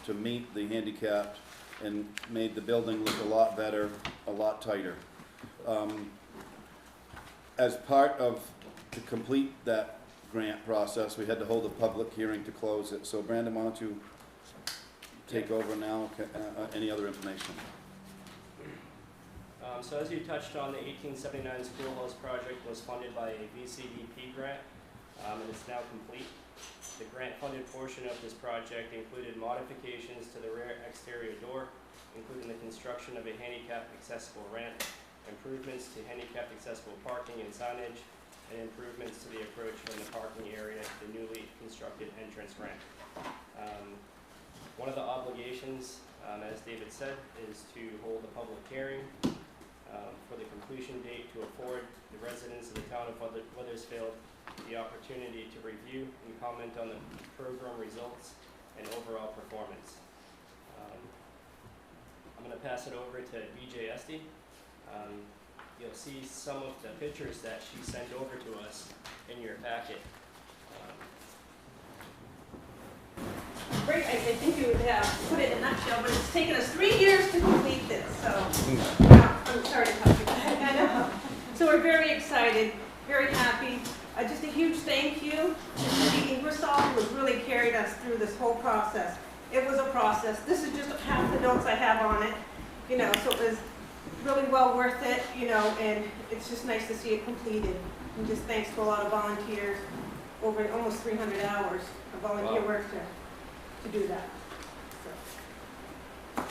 to meet the handicapped and made the building look a lot better, a lot tighter. As part of, to complete that grant process, we had to hold a public hearing to close it. So Brandon, why don't you take over now, any other information? So as you touched on, the 1879 Schoolhouse project was funded by a VCDP grant, and it's now complete. The grant-funded portion of this project included modifications to the rear exterior door, including the construction of a handicapped accessible ramp, improvements to handicapped accessible parking and signage, and improvements to the approach from the parking area to the newly constructed entrance ramp. One of the obligations, as David said, is to hold a public hearing for the completion date to afford the residents of the town of Weathersfield the opportunity to review and comment on the program results and overall performance. I'm going to pass it over to BJ Esty. You'll see some of the pictures that she sent over to us in your packet. Great, I think you would have put it in a nutshell, but it's taken us 3 years to complete this, so I'm sorry to help you. I know. So we're very excited, very happy. Just a huge thank you to Cindy Ingersoll, who has really carried us through this whole process. It was a process. This is just half the notes I have on it, you know, so it was really well worth it, you know, and it's just nice to see it completed. And just thanks to a lot of volunteers, over almost 300 hours of volunteer work to do that. So.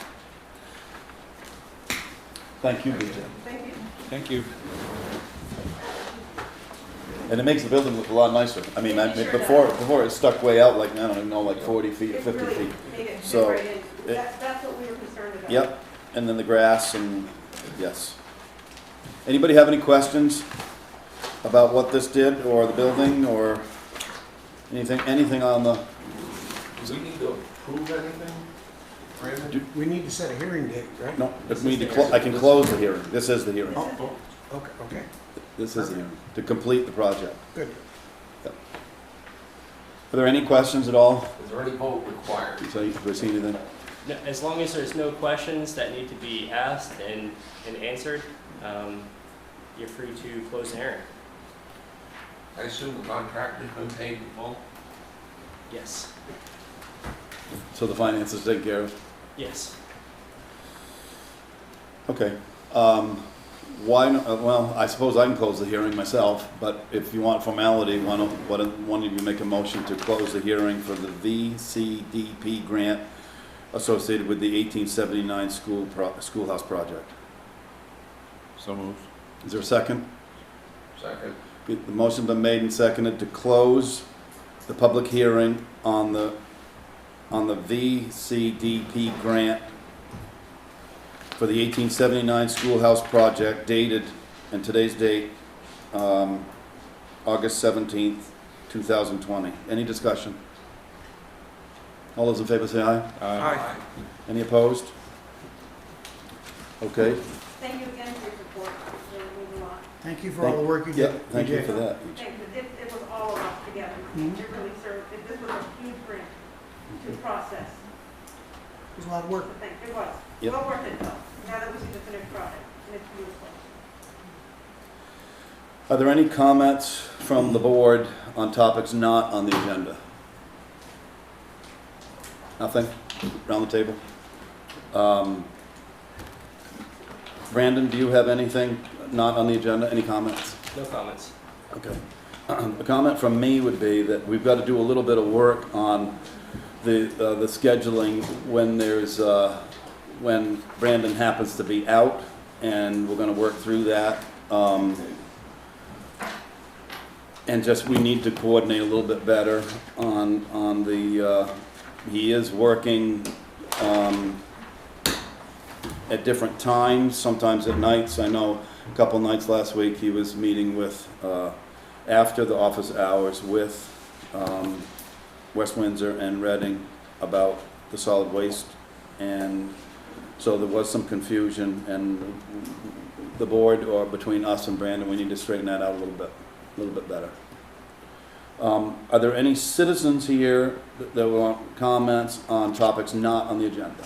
Thank you, BJ. Thank you. Thank you. And it makes the building look a lot nicer. I mean, before it stuck way out, like, I don't even know, like 40 feet, 50 really feet. Made it So, right in. That's what we were concerned about. Yep, and then the grass and, yes. Anybody have any questions about what this did, or the building, or anything on the? Do we need to approve anything, Brandon? We need to set a hearing date, right? No, if we need to, I can close the hearing. This is the hearing. Oh, okay, This is the hearing, to complete the project. good. Yep. Are there any questions at all? Is there any vote required? Do we see anything? No, as long as there's no questions that need to be asked and answered, you're free to close the hearing. I assume the contractor's been paid in full? Yes. So the finances taken care of? Yes. Okay. Why not, well, I suppose I can close the hearing myself, but if you want formality, why don't one of you make a motion to close the hearing for the VCDP grant associated with the 1879 schoolhouse project? So moved. Is there a second? Second. The motion's been made and seconded to close the public hearing on the VCDP grant for the 1879 schoolhouse project, dated, and today's date, August 17th, 2020. Any discussion? All those in favor say aye. Aye. Any opposed? Okay. Thank you again for your support. It really means a lot. Thank you for all the work you did. Yeah, thank you for that. Thank you. It was all of us together. It really served. This was a huge grant to process. There's a lot of work. So thank you. It was. Yep. Well worth it though. Now that we see the finished product, and it's beautiful. Are there any comments from the board on topics not on the agenda? Nothing? Around the table? Brandon, do you have anything not on the agenda? Any comments? No comments. Okay. A comment from me would be that we've got to do a little bit of work on the scheduling when there's when Brandon happens to be out, and we're going to work through that. And just we need to coordinate a little bit better on the. He is working at different times, sometimes at nights. I know a couple nights last week he was meeting with after the office hours with West Windsor and Reading about the solid waste, and so there was some confusion, and the board, or between us and Brandon, we need to straighten that out a little bit better. Are there any citizens here that want comments on topics not on the agenda?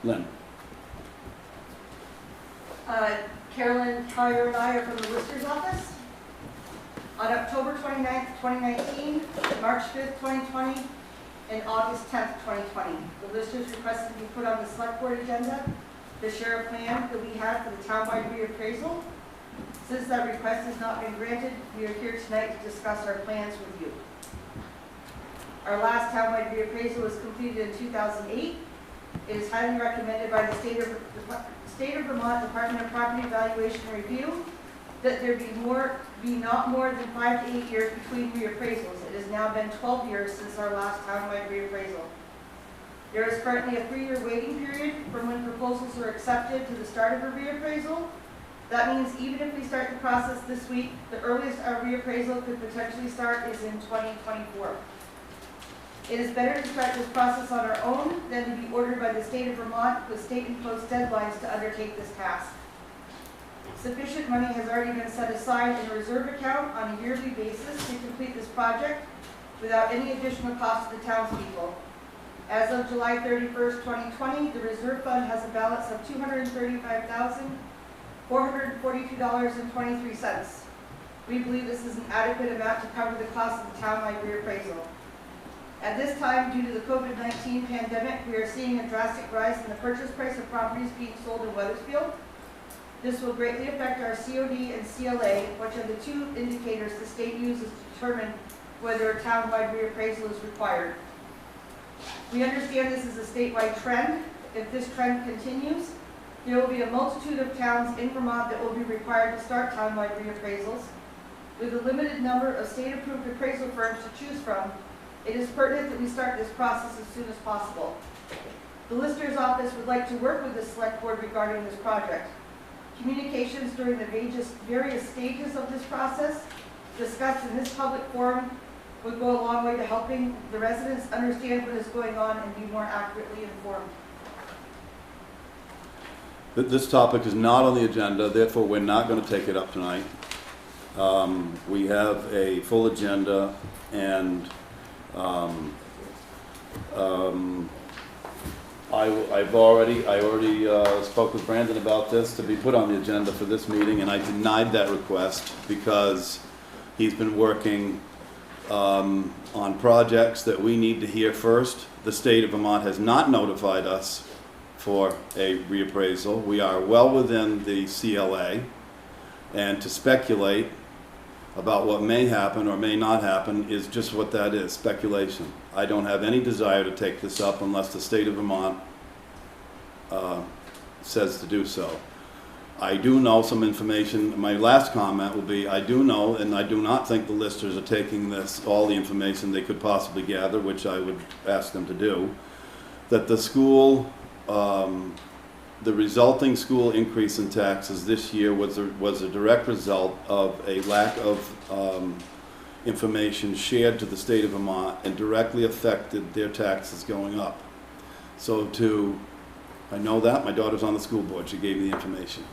Lynn? Carolyn Tyler and I are from the Lister's office. On October 29th, 2019, March 5th, 2020, and August 10th, 2020, the Listers requested to be put on the select board agenda to share a plan that we had for the townwide reappraisal. Since that request has not been granted, we are here tonight to discuss our plans with you. Our last townwide reappraisal was completed in 2008. It is highly recommended by the State of Vermont Department of Property Valuation and Review that there be not more than 5 to 8 years between reappraisals. It has now been 12 years since our last townwide reappraisal. There is currently a 3-year waiting period from when proposals are accepted to the start of a reappraisal. That means even if we start the process this week, the earliest our reappraisal could potentially start is in 2024. It is better to start this process on our own than to be ordered by the state of Vermont with state-imposed deadlines to undertake this task. Sufficient money has already been set aside in a reserve account on a yearly basis to complete this project without any additional cost to the townspeople. As of July 31st, 2020, the reserve fund has a balance of $235,442.23. We believe this is an adequate amount to cover the cost of the townwide reappraisal. At this time, due to the COVID-19 pandemic, we are seeing a drastic rise in the purchase price of properties being sold in Weathersfield. This will greatly affect our COD and CLA, which are the two indicators the state uses to determine whether a townwide reappraisal is required. We understand this is a statewide trend. If this trend continues, there will be a multitude of towns in Vermont that will be required to start townwide reappraisals. With a limited number of state-approved appraisal firms to choose from, it is pertinent that we start this process as soon as possible. The Lister's office would like to work with the select board regarding this project. Communications during the various stages of this process discussed in this public forum would go a long way to helping the residents understand what is going on and be more accurately informed. This topic is not on the agenda, therefore we're not going to take it up tonight. We have a full agenda, and I already spoke with Brandon about this to be put on the agenda for this meeting, and I denied that request because he's been working on projects that we need to hear first. The state of Vermont has not notified us for a reappraisal. We are well within the CLA, and to speculate about what may happen or may not happen is just what that is, speculation. I don't have any desire to take this up unless the state of Vermont says to do so. I do know some information. My last comment will be, I do know, and I do not think the Listers are taking this, all the information they could possibly gather, which I would ask them to do, that the school, the resulting school increase in taxes this year was a direct result of a lack of information shared to the state of Vermont and directly affected their taxes going up. So I know that, my daughter's on the school board, she gave me the information.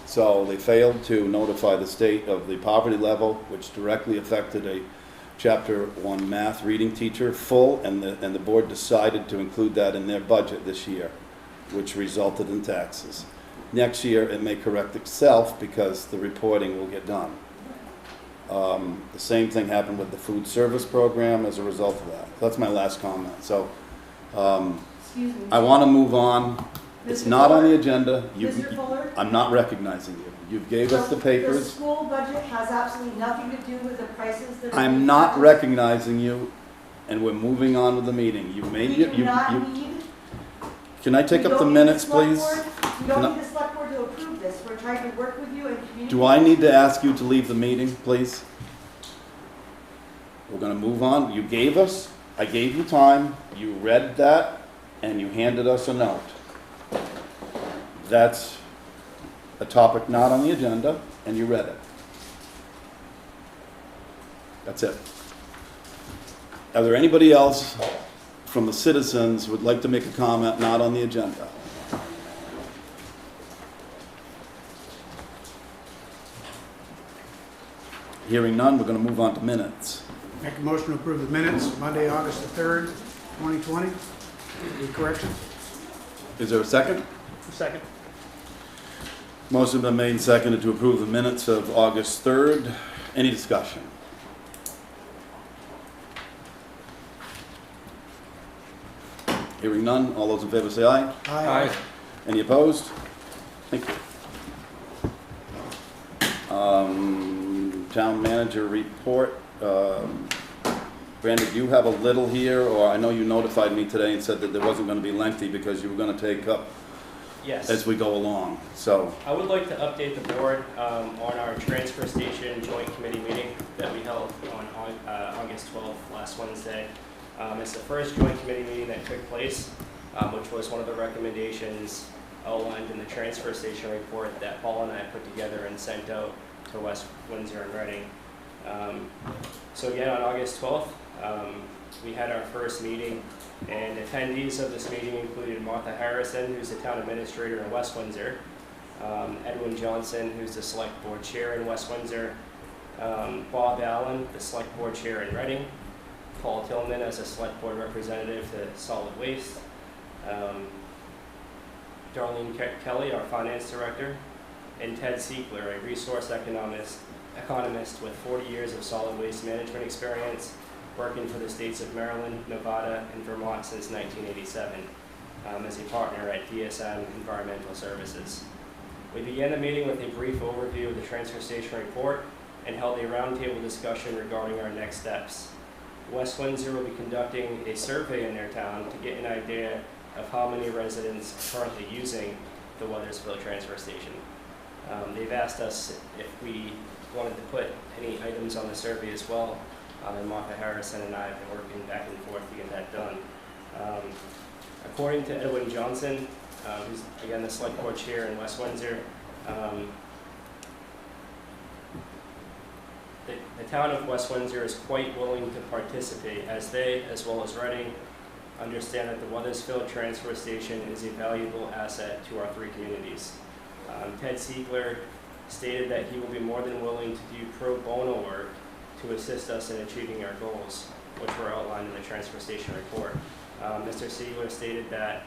So they failed to notify the state of the poverty level, which directly affected a Chapter 1 math reading teacher full, and the board decided to include that in their budget this year, which resulted in taxes. Next year, it may correct itself because the reporting will get done. The same thing happened with the food service program as a result of that. That's my last comment. So Excuse me. I want to move on. It's Mr. not on Fuller? the agenda. Mr. Fuller? I'm not recognizing you. You gave us the The papers. school budget has absolutely nothing to do with the prices that are I'm being not charged. recognizing you, and we're moving on with the meeting. You made We do you. not need. Can I take we up the don't need minutes, select please? board- We Can don't I- need the select board to approve this. We're trying to work with you and communicate. Do I need to ask you to leave the meeting, please? We're gonna move on. You gave us, I gave you time, you read that, and you handed us a note. That's a topic not on the agenda, and you read it. That's it. Are there anybody else from the citizens who would like to make a comment not on the agenda? Hearing none, we're gonna move on to minutes. Make a motion to approve the minutes, Monday, August the 3rd, 2020. Any corrections? Is there a second? Second. Motion been made and seconded to approve the minutes of August 3rd. Any discussion? Hearing none, all those in favor say aye. Any opposed? Thank you. Town manager report. Brandon, do you have a little here, or I know you notified me today and said that there wasn't gonna be lengthy because you were gonna take up Yes. as we go along, so. I would like to update the board on our transfer station joint committee meeting that we held on August 12th, last Wednesday. It's the first joint committee meeting that took place, which was one of the recommendations outlined in the transfer station report that Paul and I put together and sent out to West Windsor and Reading. So again, on August 12th, we had our first meeting, and attendees of this meeting included Martha Harrison, who's the town administrator in West Windsor, Edwin Johnson, who's the select board chair in West Windsor, Bob Allen, the select board chair in Reading, Paul Tillman as a select board representative to solid waste, Darlene Kelly, our finance director, and Ted Siegler, a resource economist with 40 years of solid waste management experience, working for the states of Maryland, Nevada, and Vermont since 1987, as a partner at DSM Environmental Services. We began the meeting with a brief overview of the transfer station report and held a roundtable discussion regarding our next steps. West Windsor will be conducting a survey in their town to get an idea of how many residents are currently using the Weathersfield transfer station. They've asked us if we wanted to put any items on the survey as well, and Martha Harrison and I have been working back and forth to get that done. According to Edwin Johnson, who's again the select board chair in West Windsor, the town of West Windsor is quite willing to participate, as they, as well as Reading, understand that the Weathersfield transfer station is a valuable asset to our three communities. Ted Siegler stated that he will be more than willing to do pro bono work to assist us in achieving our goals, which were outlined in the transfer station report. Mr. Siegler stated that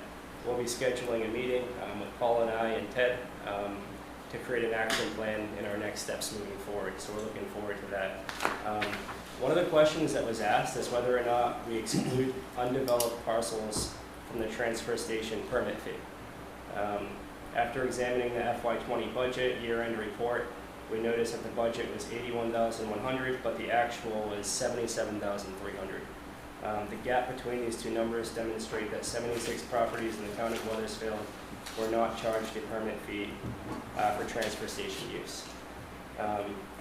we'll be scheduling a meeting with Paul and I and Ted to create an action plan in our next steps moving forward, so we're looking forward to that. One of the questions that was asked is whether or not we exclude undeveloped parcels from the transfer station permit fee. After examining the FY20 budget year-end report, we noticed that the budget was $81,100, but the actual was $77,300. The gap between these two numbers demonstrate that 76 properties in the town of Weathersfield were not charged a permit fee for transfer station use.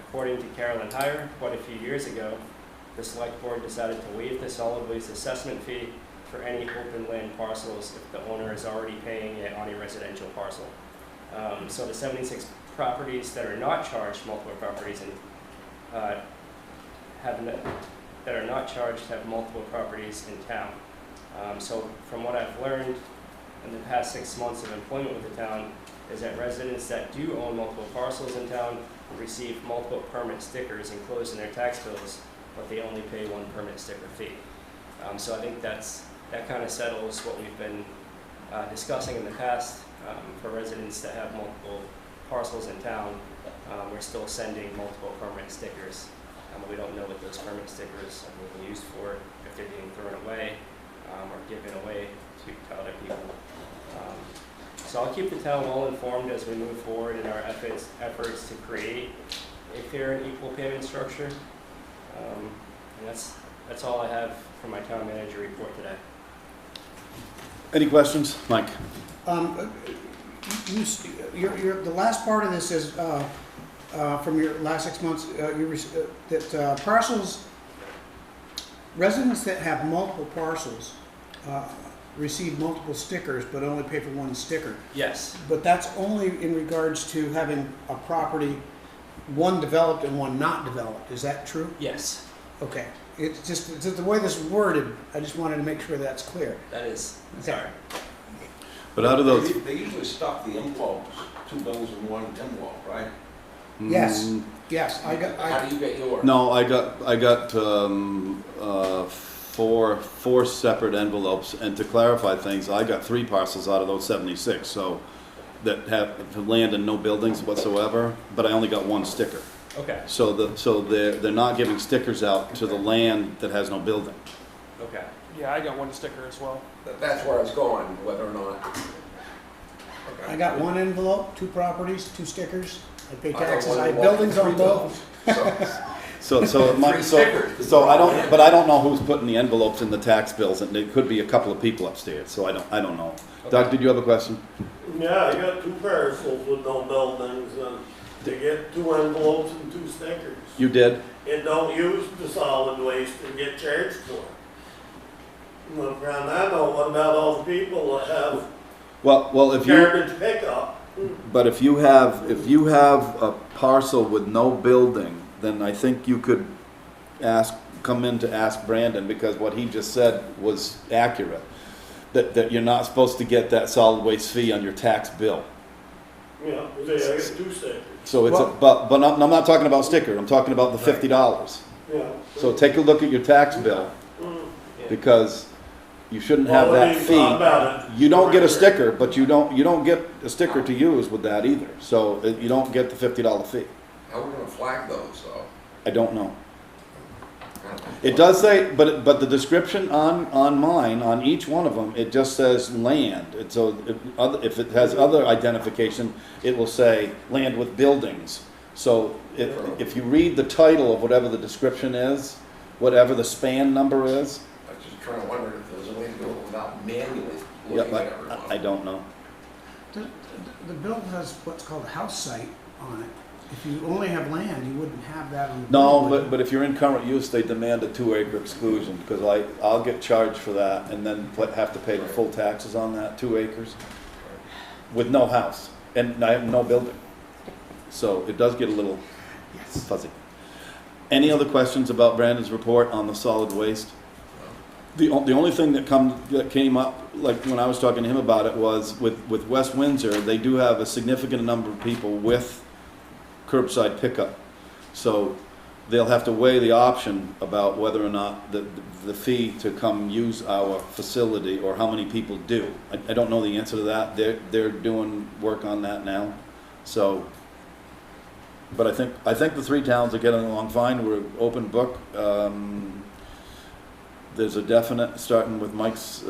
According to Carolyn Heyer, quite a few years ago, the select board decided to waive the solid waste assessment fee for any open land parcels if the owner is already paying it on a residential parcel. So the 76 properties that are not charged multiple properties and that are not charged have multiple properties in town. So from what I've learned in the past 6 months of employment with the town is that residents that do own multiple parcels in town receive multiple permit stickers enclosed in their tax bills, but they only pay one permit sticker fee. So I think that kind of settles what we've been discussing in the past. For residents that have multiple parcels in town, we're still sending multiple permit stickers. We don't know what those permit stickers are being used for, if they're being thrown away or given away to other people. So I'll keep the town well informed as we move forward in our efforts to create a fair and equal payment structure. And that's all I have for my town manager report today. Any questions? Mike? The last part of this is from your last 6 months, that parcels, residents that have multiple parcels receive multiple stickers but only pay for one sticker. Yes. But that's only in regards to having a property, one developed and one not developed. Is that true? Yes. Okay. It's just the way this is worded, I just wanted to make sure that's clear. That is. Okay. Sorry. But out of those, They usually stop the envelopes, 2 bills in one envelope, right? Yes. Mm, Yes, How do you get yours? No, I got four separate envelopes, and to clarify things, I got 3 parcels out of those 76, so that have land and no buildings whatsoever, but I only got 1 sticker. Okay, So they're not giving stickers out to the land that has no building. okay. Yeah, I got 1 sticker as well. That's where I was going, whether or not. I got 1 envelope, 2 properties, 2 stickers. I pay I got taxes, one I have envelope, buildings on 3 both. bills. So it might, 3 stickers. so I don't know who's putting the envelopes in the tax bills, and it could be a couple of people upstairs, so I don't know. Doug, did you have a question? Yeah, I got 2 parcels with no buildings, and they get 2 envelopes and 2 stickers. You did? And don't use the solid waste and get charged for it. Well, on that note, what about all the people that have Well, if you, garbage pickup? but if you have a parcel with no building, then I think you could come in to ask Brandon, because what he just said was accurate. That you're not supposed to get that solid waste fee on your tax bill. Yeah, I get 2 stickers, So it's but I'm not talking about sticker, I'm talking about the $50. yeah. So take a look at your tax bill, Mm. because you shouldn't have Well, that talk fee. about it. You don't get a sticker, but you don't get a sticker to use with that either. So you don't get the $50 fee. How are we gonna flag those, though? I don't know. It does say, but the description on mine, on each one of them, it just says land. And so if it has other identification, it will say land with buildings. So if you read the title of whatever the description is, whatever the span number is, I was just trying to wonder if there's a way to do it without manually yeah, looking at everyone. I don't know. The bill has what's called a house site on it. If you only have land, you wouldn't have that on the bill. No, but if you're in current use, they demand a 2-acre exclusion, because I'll get charged for that and then have to pay the full taxes on that, 2 acres, with no house, and I have no building. So it does get a little fuzzy. Any other questions about Brandon's report on the solid waste? The only thing that came up, like when I was talking to him about it, was with West Windsor, they do have a significant number of people with curbside pickup. So they'll have to weigh the option about whether or not the fee to come use our facility, or how many people do. I don't know the answer to that. They're doing work on that now. So, but I think the 3 towns are getting along fine. We're open book. There's a definite, starting with Mike's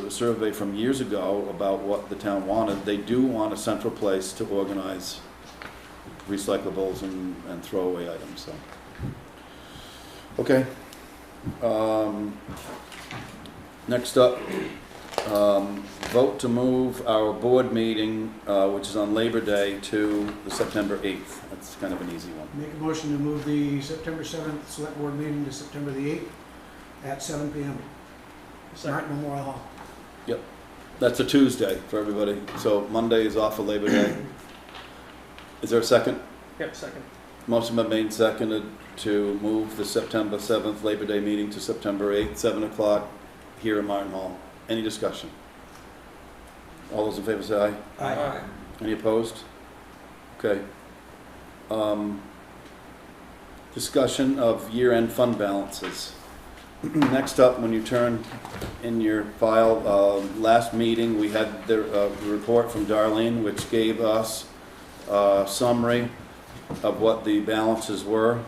survey from years ago about what the town wanted. They do want a central place to organize recyclables and throwaway items, so. Okay. Next up, vote to move our board meeting, which is on Labor Day, to the September 8th. That's kind of an easy one. Make a motion to move the September 7th select board meeting to September the 8th at 7 p.m. Martin Memorial Hall. That's a Tuesday for everybody, so Monday is off for Labor Day. Is there a second? Yep, second. Motion been made and seconded to move the September 7th Labor Day meeting to September 8th, 7 o'clock, here in Martin Hall. Any discussion? All those in favor say aye. Aye. Any opposed? Okay. Discussion of year-end fund balances. Next up, when you turn in your file, last meeting, we had the report from Darlene, which gave us a summary of what the balances were.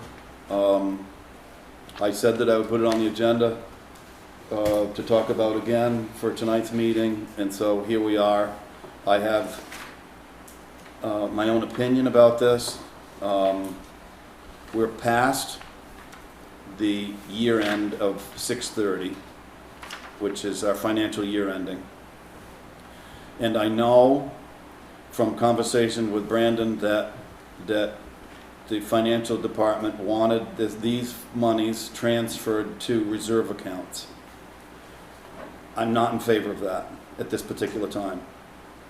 I said that I would put it on the agenda to talk about again for tonight's meeting, and so here we are. I have my own opinion about this. We're past the year end of 6/30, which is our financial year ending. And I know from conversation with Brandon that the financial department wanted these monies transferred to reserve accounts. I'm not in favor of that at this particular time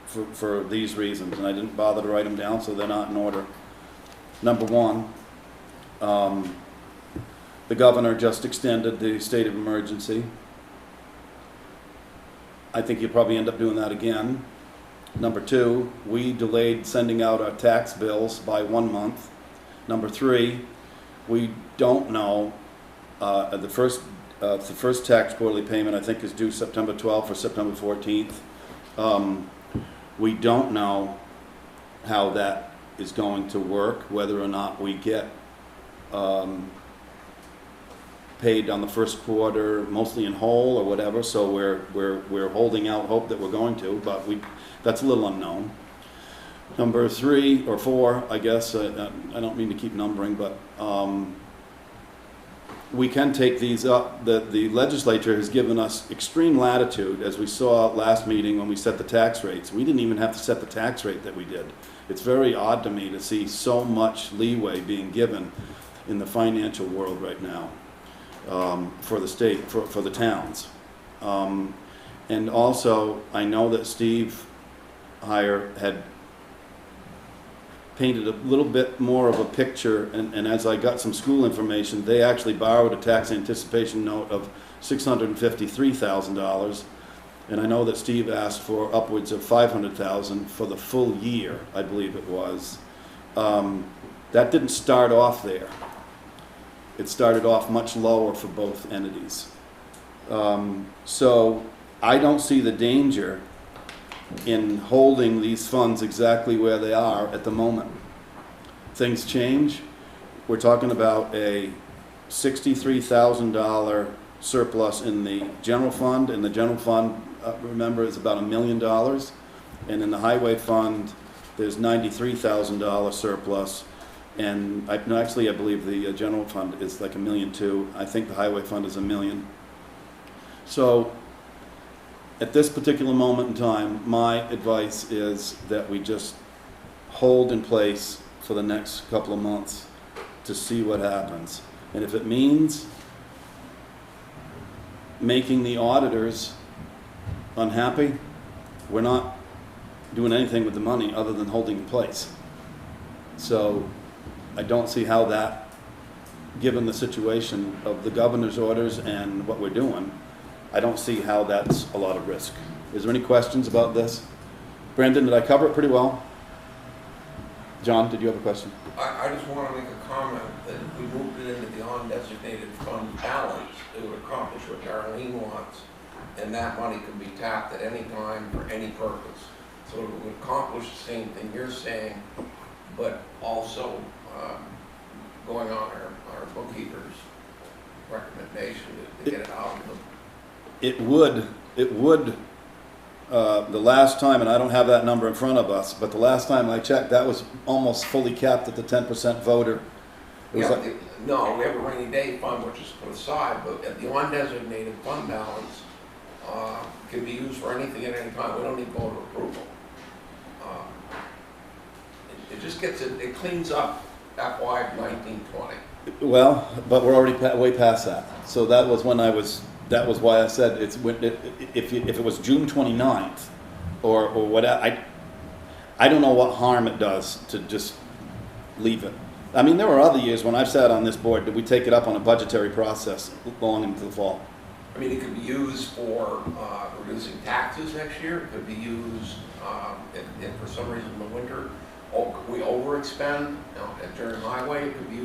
for these reasons, and I didn't bother to write them down, so they're not in order. Number one, the governor just extended the state of emergency. I think you'll probably end up doing that again. Number two, we delayed sending out our tax bills by 1 month Number 3, we don't know, the first tax quarterly payment, I think, is due September 12th or September 14th. We don't know how that is going to work, whether or not we get paid on the first quarter, mostly in whole or whatever. So we're holding out hope that we're going to, but that's a little unknown. Number 3 or 4, I guess. I don't mean to keep numbering, but we can take these up. The legislature has given us extreme latitude, as we saw last meeting when we set the tax rates. We didn't even have to set the tax rate that we did. It's very odd to me to see so much leeway being given in the financial world right now for the state, for the towns. And also, I know that Steve Heyer had painted a little bit more of a picture, and as I got some school information, they actually borrowed a tax anticipation note of $653,000, and I know that Steve asked for upwards of $500,000 for the full year, I believe it was. That didn't start off there. It started off much lower for both entities. So I don't see the danger in holding these funds exactly where they are at the moment. Things change. We're talking about a $63,000 surplus in the general fund, and the general fund, remember, is about $1 million, and in the highway fund there's $93,000 surplus, and I believe the general fund is like $1.2 million. I think the highway fund is $1 million. So at this particular moment in time, my advice is that we just hold in place for the next couple of months to see what happens. And if it means making the auditors unhappy, we're not doing anything with the money other than holding in place. So I don't see how that, given the situation of the governor's orders and what we're doing, I don't see how that's a lot of risk. Is there any questions about this? Brandon, did I cover it pretty well? John, did you have a question? I just want to make a comment that if we moved it into the undesignated fund balance, it would accomplish what Darlene wants, and that money could be tapped at any time for any purpose. So it would accomplish the same thing you're saying, but also going on our bookkeeper's recommendation to get it out of them. It would, the last time, and I don't have that number in front of us, but the last time I checked, that was almost fully capped at the 10% voter. It was No, we have a rainy day fund which is put aside, but at the undesignated fund balance can be used for anything at any time. We don't need voter approval. It just it cleans up FY 1920. Well, but we're already way past that. So that was why I said if it was June 29th or what, I don't know what harm it does to just leave it. I mean, there were other years when I've sat on this board that we take it up on a budgetary process long into the fall. I mean, it could be used for reducing taxes next year. It could be used if for some reason in the winter we overexpend during highway. It could be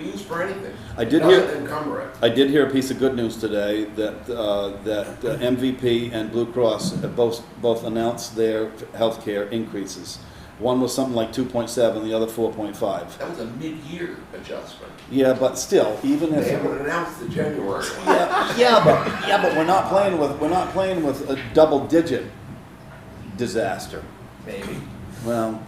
used for anything. I did hear a piece of good news today that MVP and Blue Cross have both announced their health care increases. One was something like 2.7, the other 4.5. That was a mid-year adjustment. Yeah, but still, even if they haven't announced the January. but we're not playing with a double-digit disaster. Maybe. Well,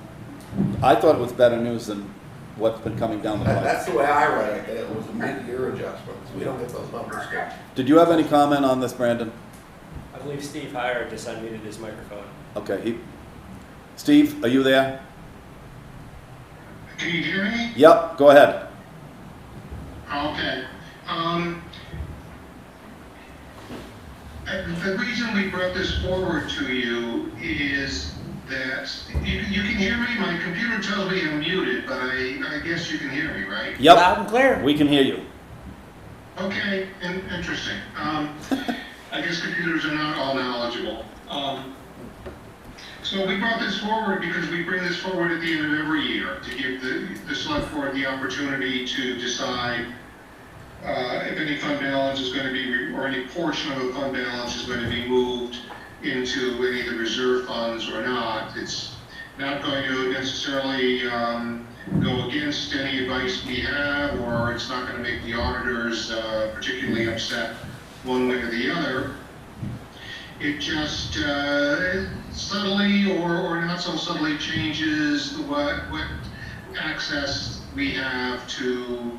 I thought it was better news than what's been coming down the pipe. That's the way I read it. That it was a mid-year adjustment. So we don't get those numbers still. Did you have any comment on this, Brandon? I believe Steve Heyer just unmuted his microphone. Okay, Steve, are you there? Can you hear me? Yep, go ahead. Okay. The reason we brought this forward to you is that you can hear me. My computer tells me I'm muted, but I guess you can hear me, right? Yep. Loud and clear. We can hear you. Okay, interesting. I guess computers are not all knowledgeable. So we brought this forward because we bring this forward at the end of every year to give the select board the opportunity to decide if any fund balance is going to be, or any portion of the fund balance is going to be moved into any of the reserve funds or not. It's not going to necessarily go against any advice we have, or it's not going to make the auditors particularly upset one way or the other. It just subtly or not so subtly changes what access we have to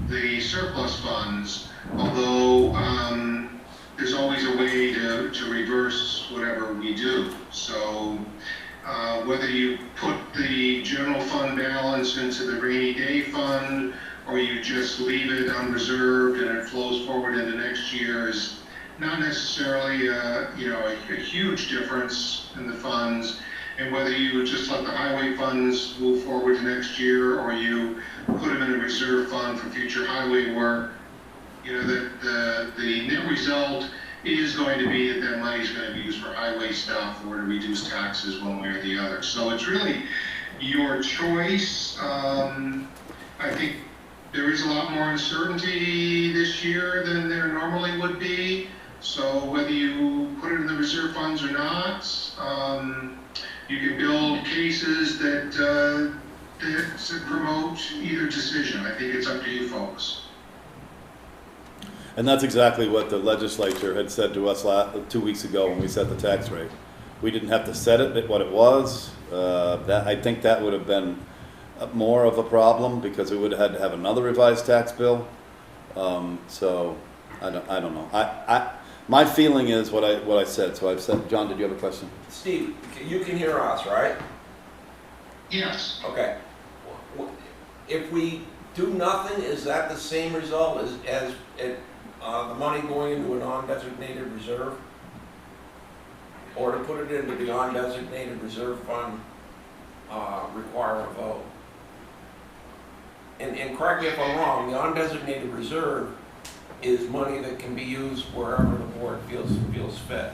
the surplus funds, although there's always a way to reverse whatever we do. So whether you put the general fund balance into the rainy day fund, or you just leave it unreserved and it flows forward into next year, is not necessarily a huge difference in the funds. And whether you just let the highway funds move forward to next year, or you put them in a reserve fund for future highway work, the net result is going to be that money is going to be used for highway stuff or to reduce taxes one way or the other. So it's really your choice. I think there is a lot more uncertainty this year than there normally would be. So whether you put it in the reserve funds or not, you can build cases that promote either decision. I think it's up to you folks. And that's exactly what the legislature had said to us 2 weeks ago when we set the tax rate. We didn't have to set it at what it was. I think that would have been more of a problem because we would have had to have another revised tax bill. So I don't know. My feeling is what I said. So I've said. John, did you have a question? Steve, you can hear us, right? Yes. Okay. If we do nothing, is that the same result as the money going into a non-designated reserve? Or to put it into the non-designated reserve fund require a vote? And correct me if I'm wrong, the undesignated reserve is money that can be used wherever the board feels fit.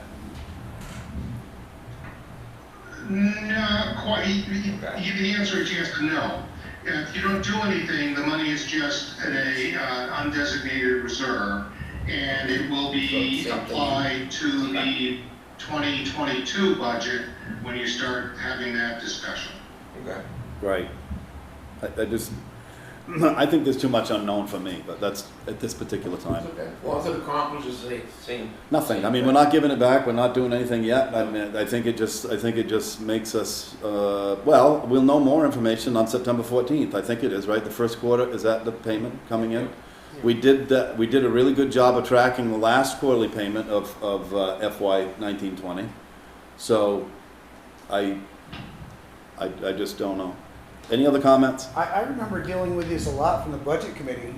Not quite. The answer is yes and no. If you don't do anything, the money is just in a undesignated reserve, and it will be applied to the 2022 budget when you start having that discussion. Okay. Right. I think there's too much unknown for me, but that's at this particular time. Okay. Well, if it accomplishes the same. Nothing. I mean, we're not giving it back. We're not doing anything yet. I mean, I think it just makes us. Well, we'll know more information on September 14th. I think it is right. The first quarter, is that the payment coming in? We did that. We did a really good job of tracking the last quarterly payment of FY 1920. So, I just don't know. Any other comments? I remember dealing with this a lot from the budget committee,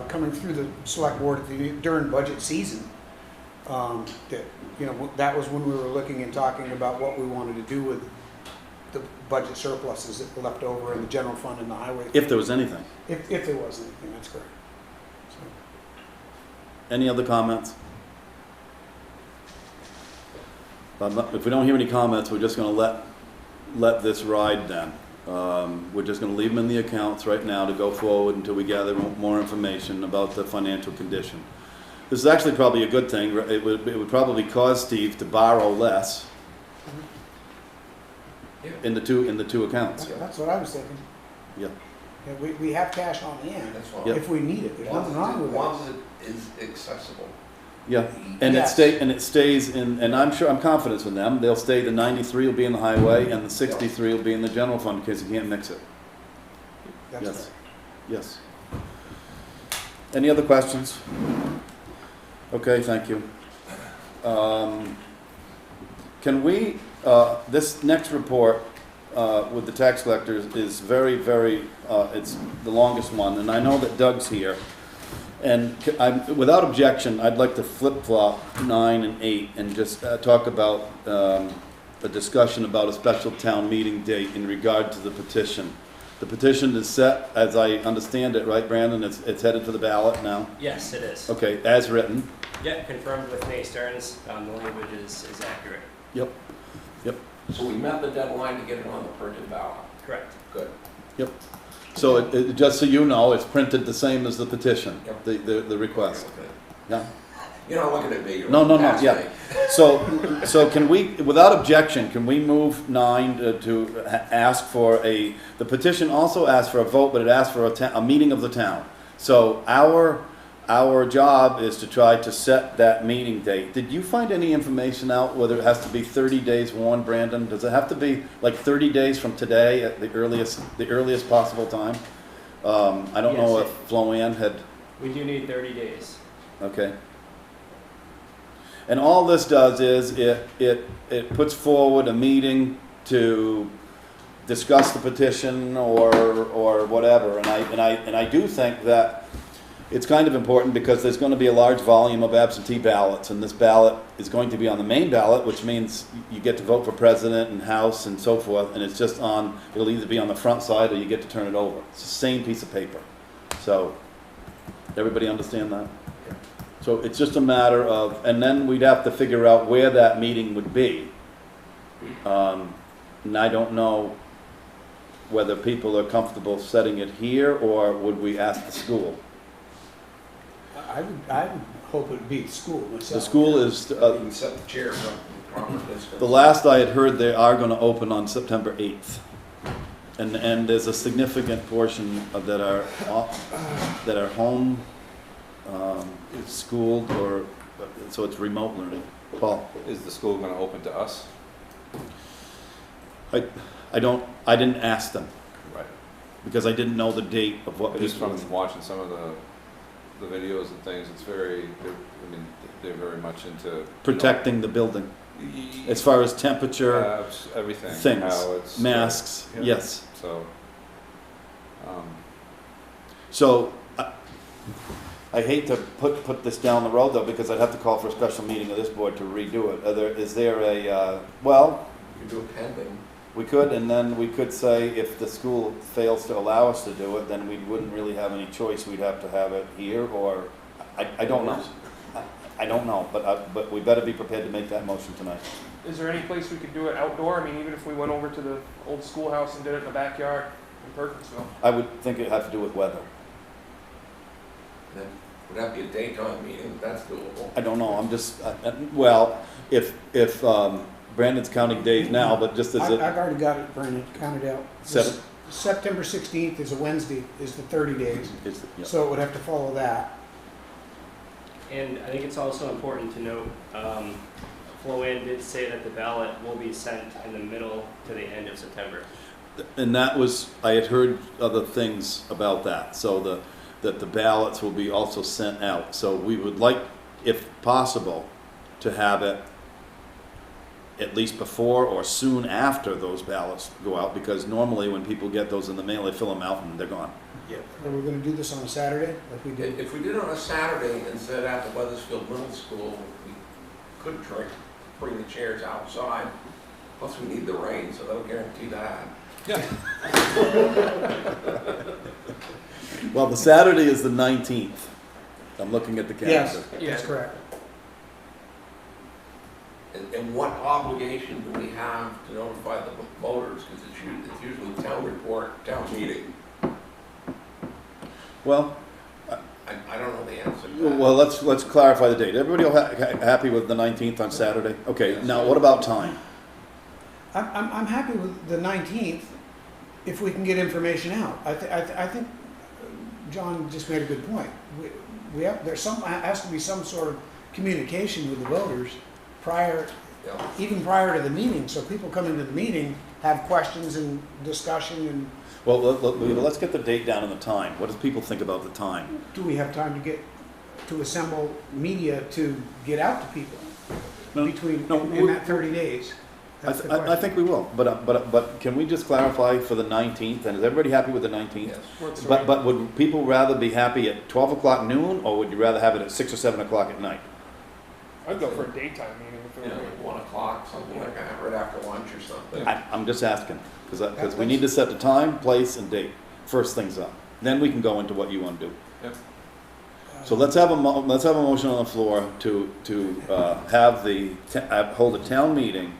coming through the select board during budget season. That was when we were looking and talking about what we wanted to do with the budget surpluses that were left over in the general fund and the highway. If there was anything. If there was anything, that's correct. So. Any other comments? If we don't hear any comments, we're just going to let this ride then. We're just going to leave them in the accounts right now to go forward until we gather more information about the financial condition. This is actually probably a good thing. It would probably cause Steve to borrow less in the two accounts. That's what I was thinking. Yeah. Yeah, we have cash on hand That's all. Yep. if we need it. There's nothing wrong with As that. long as it is accessible. Yeah, and Yes. it stays in, and I'm confident in them. They'll stay. The 93 will be in the highway, and the 63 will be in the general fund because you can't mix it. That's Yes. correct. Yes. Any other questions? Okay, thank you. Can we, this next report with the tax collectors is very, very, it's the longest one, and I know that Doug's here. And without objection, I'd like to flip-flop 9 and 8 and just talk about a discussion about a special town meeting date in regard to the petition. The petition is set, as I understand it, right, Brandon? It's headed for the ballot now? Yes, it is. Okay, as written? Yeah, confirmed with May Stearns. The language is accurate. Yep. So we met the deadline to get it on the printed ballot. Correct. Good. So just so you know, it's printed the same as the petition, Yep. the request. Okay. Yeah. You're not looking at me. You're No, looking no, no, past yeah. me. So can we, without objection, can we move 9 to ask for the petition also asks for a vote, but it asks for a meeting of the town. So our job is to try to set that meeting date. Did you find any information out whether it has to be 30 days warned, Brandon? Does it have to be like 30 days from today at the earliest possible time? I don't know Yes. if Floanne had, We do need 30 days. okay. And all this does is it puts forward a meeting to discuss the petition or whatever. And I do think that it's kind of important because there's going to be a large volume of absentee ballots, and this ballot is going to be on the main ballot, which means you get to vote for president and house and so forth, and it's just it'll either be on the front side or you get to turn it over. It's the same piece of paper. So, everybody understand that? So it's just a matter of, and then we'd have to figure out where that meeting would be. And I don't know whether people are comfortable setting it here, or would we ask the school? I would hope it'd be at school myself. The school is, You can set the chairs up in proper distance. the last I had heard, they are gonna open on September 8th. And there's a significant portion of that are home, schooled, or, so it's remote learning. Paul? Is the school gonna open to us? I didn't ask them, Right. because I didn't know the date of what Just people. from watching some of the videos and things, it's they're very much into Protecting the building, you know, as far as temperature, everything, things, how it's masks, yeah. yes. So, So, I hate to put this down the road though, because I'd have to call for a special meeting of this board to redo it. Is there well, You can do it pending. we could, and then we could say if the school fails to allow us to do it, then we wouldn't really have any choice. We'd have to have it here, or, I don't know. I don't know, but we better be prepared to make that motion tonight. Is there any place we could do it outdoor? I mean, even if we went over to the old schoolhouse and did it in the backyard in Perkinsville. I would think it had to do with weather. Then would that be a daytime meeting? That's doable. I don't know, I'm just, well, if Brandon's counting days now, but just as I've a already got it, Brandon, counted out. seven, September 16th is a Wednesday, is the 30 days, yeah. so it would have to follow that. And I think it's also important to note, Floanne did say that the ballot will be sent in the middle to the end of September. And that was, I had heard other things about that, so that the ballots will be also sent out. So we would like, if possible, to have it at least before or soon after those ballots go out, because normally when people get those in the mail, they fill them out and they're gone. Are we gonna do this on a Saturday, like we did? If we did it on a Saturday instead at the Weathersfield Middle School, we could bring the chairs outside. Plus we need the rain, so that'll guarantee that. Well, the Saturday is the 19th. I'm looking at the calendar. Yes, that's correct. And what obligation do we have to notify the voters? Because it's usually town report, town meeting. Well, I don't know the answer to that. well, let's clarify the date. Everybody happy with the 19th on Saturday? Okay, now what about time? I'm happy with the 19th if we can get information out. I think John just made a good point. Has to be some sort of communication with the voters even prior to the meeting, so people come into the meeting, have questions and discussion, and Well, let's get the date down and the time. What do people think about the time? do we have time to assemble media to get out to people in that 30 days? That's the I question. think we will, but can we just clarify for the 19th, and is everybody happy with the 19th? Yes. Works for me. But would people rather be happy at 12 o'clock noon, or would you rather have it at 6 or 7 o'clock at night? I'd go for a daytime meeting if You it know, were. 1 o'clock, something like that, right after lunch or something. I'm just asking, because we need to set the time, place, and date, first things up. Then we can go into what you want to do. Yep. So let's have a motion on the floor to hold a town meeting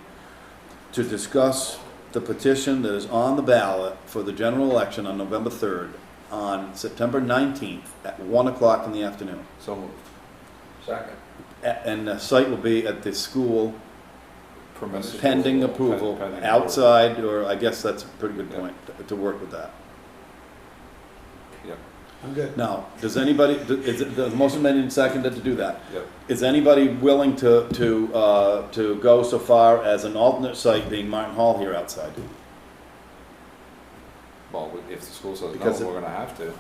to discuss the petition that is on the ballot for the general election on November 3rd, on September 19th at 1 o'clock in the afternoon. So moved. Second. And the site will be at the school Permissive pending approval, pending approval. outside, or I guess that's a pretty good Yeah. point, to work with that. Yep, I'm good. Now, does anybody, is it, the motion made and seconded to do that? yep. Is anybody willing to go so far as an alternate site being Martin Hall here outside? Well, if the school says no, Because we're gonna have to.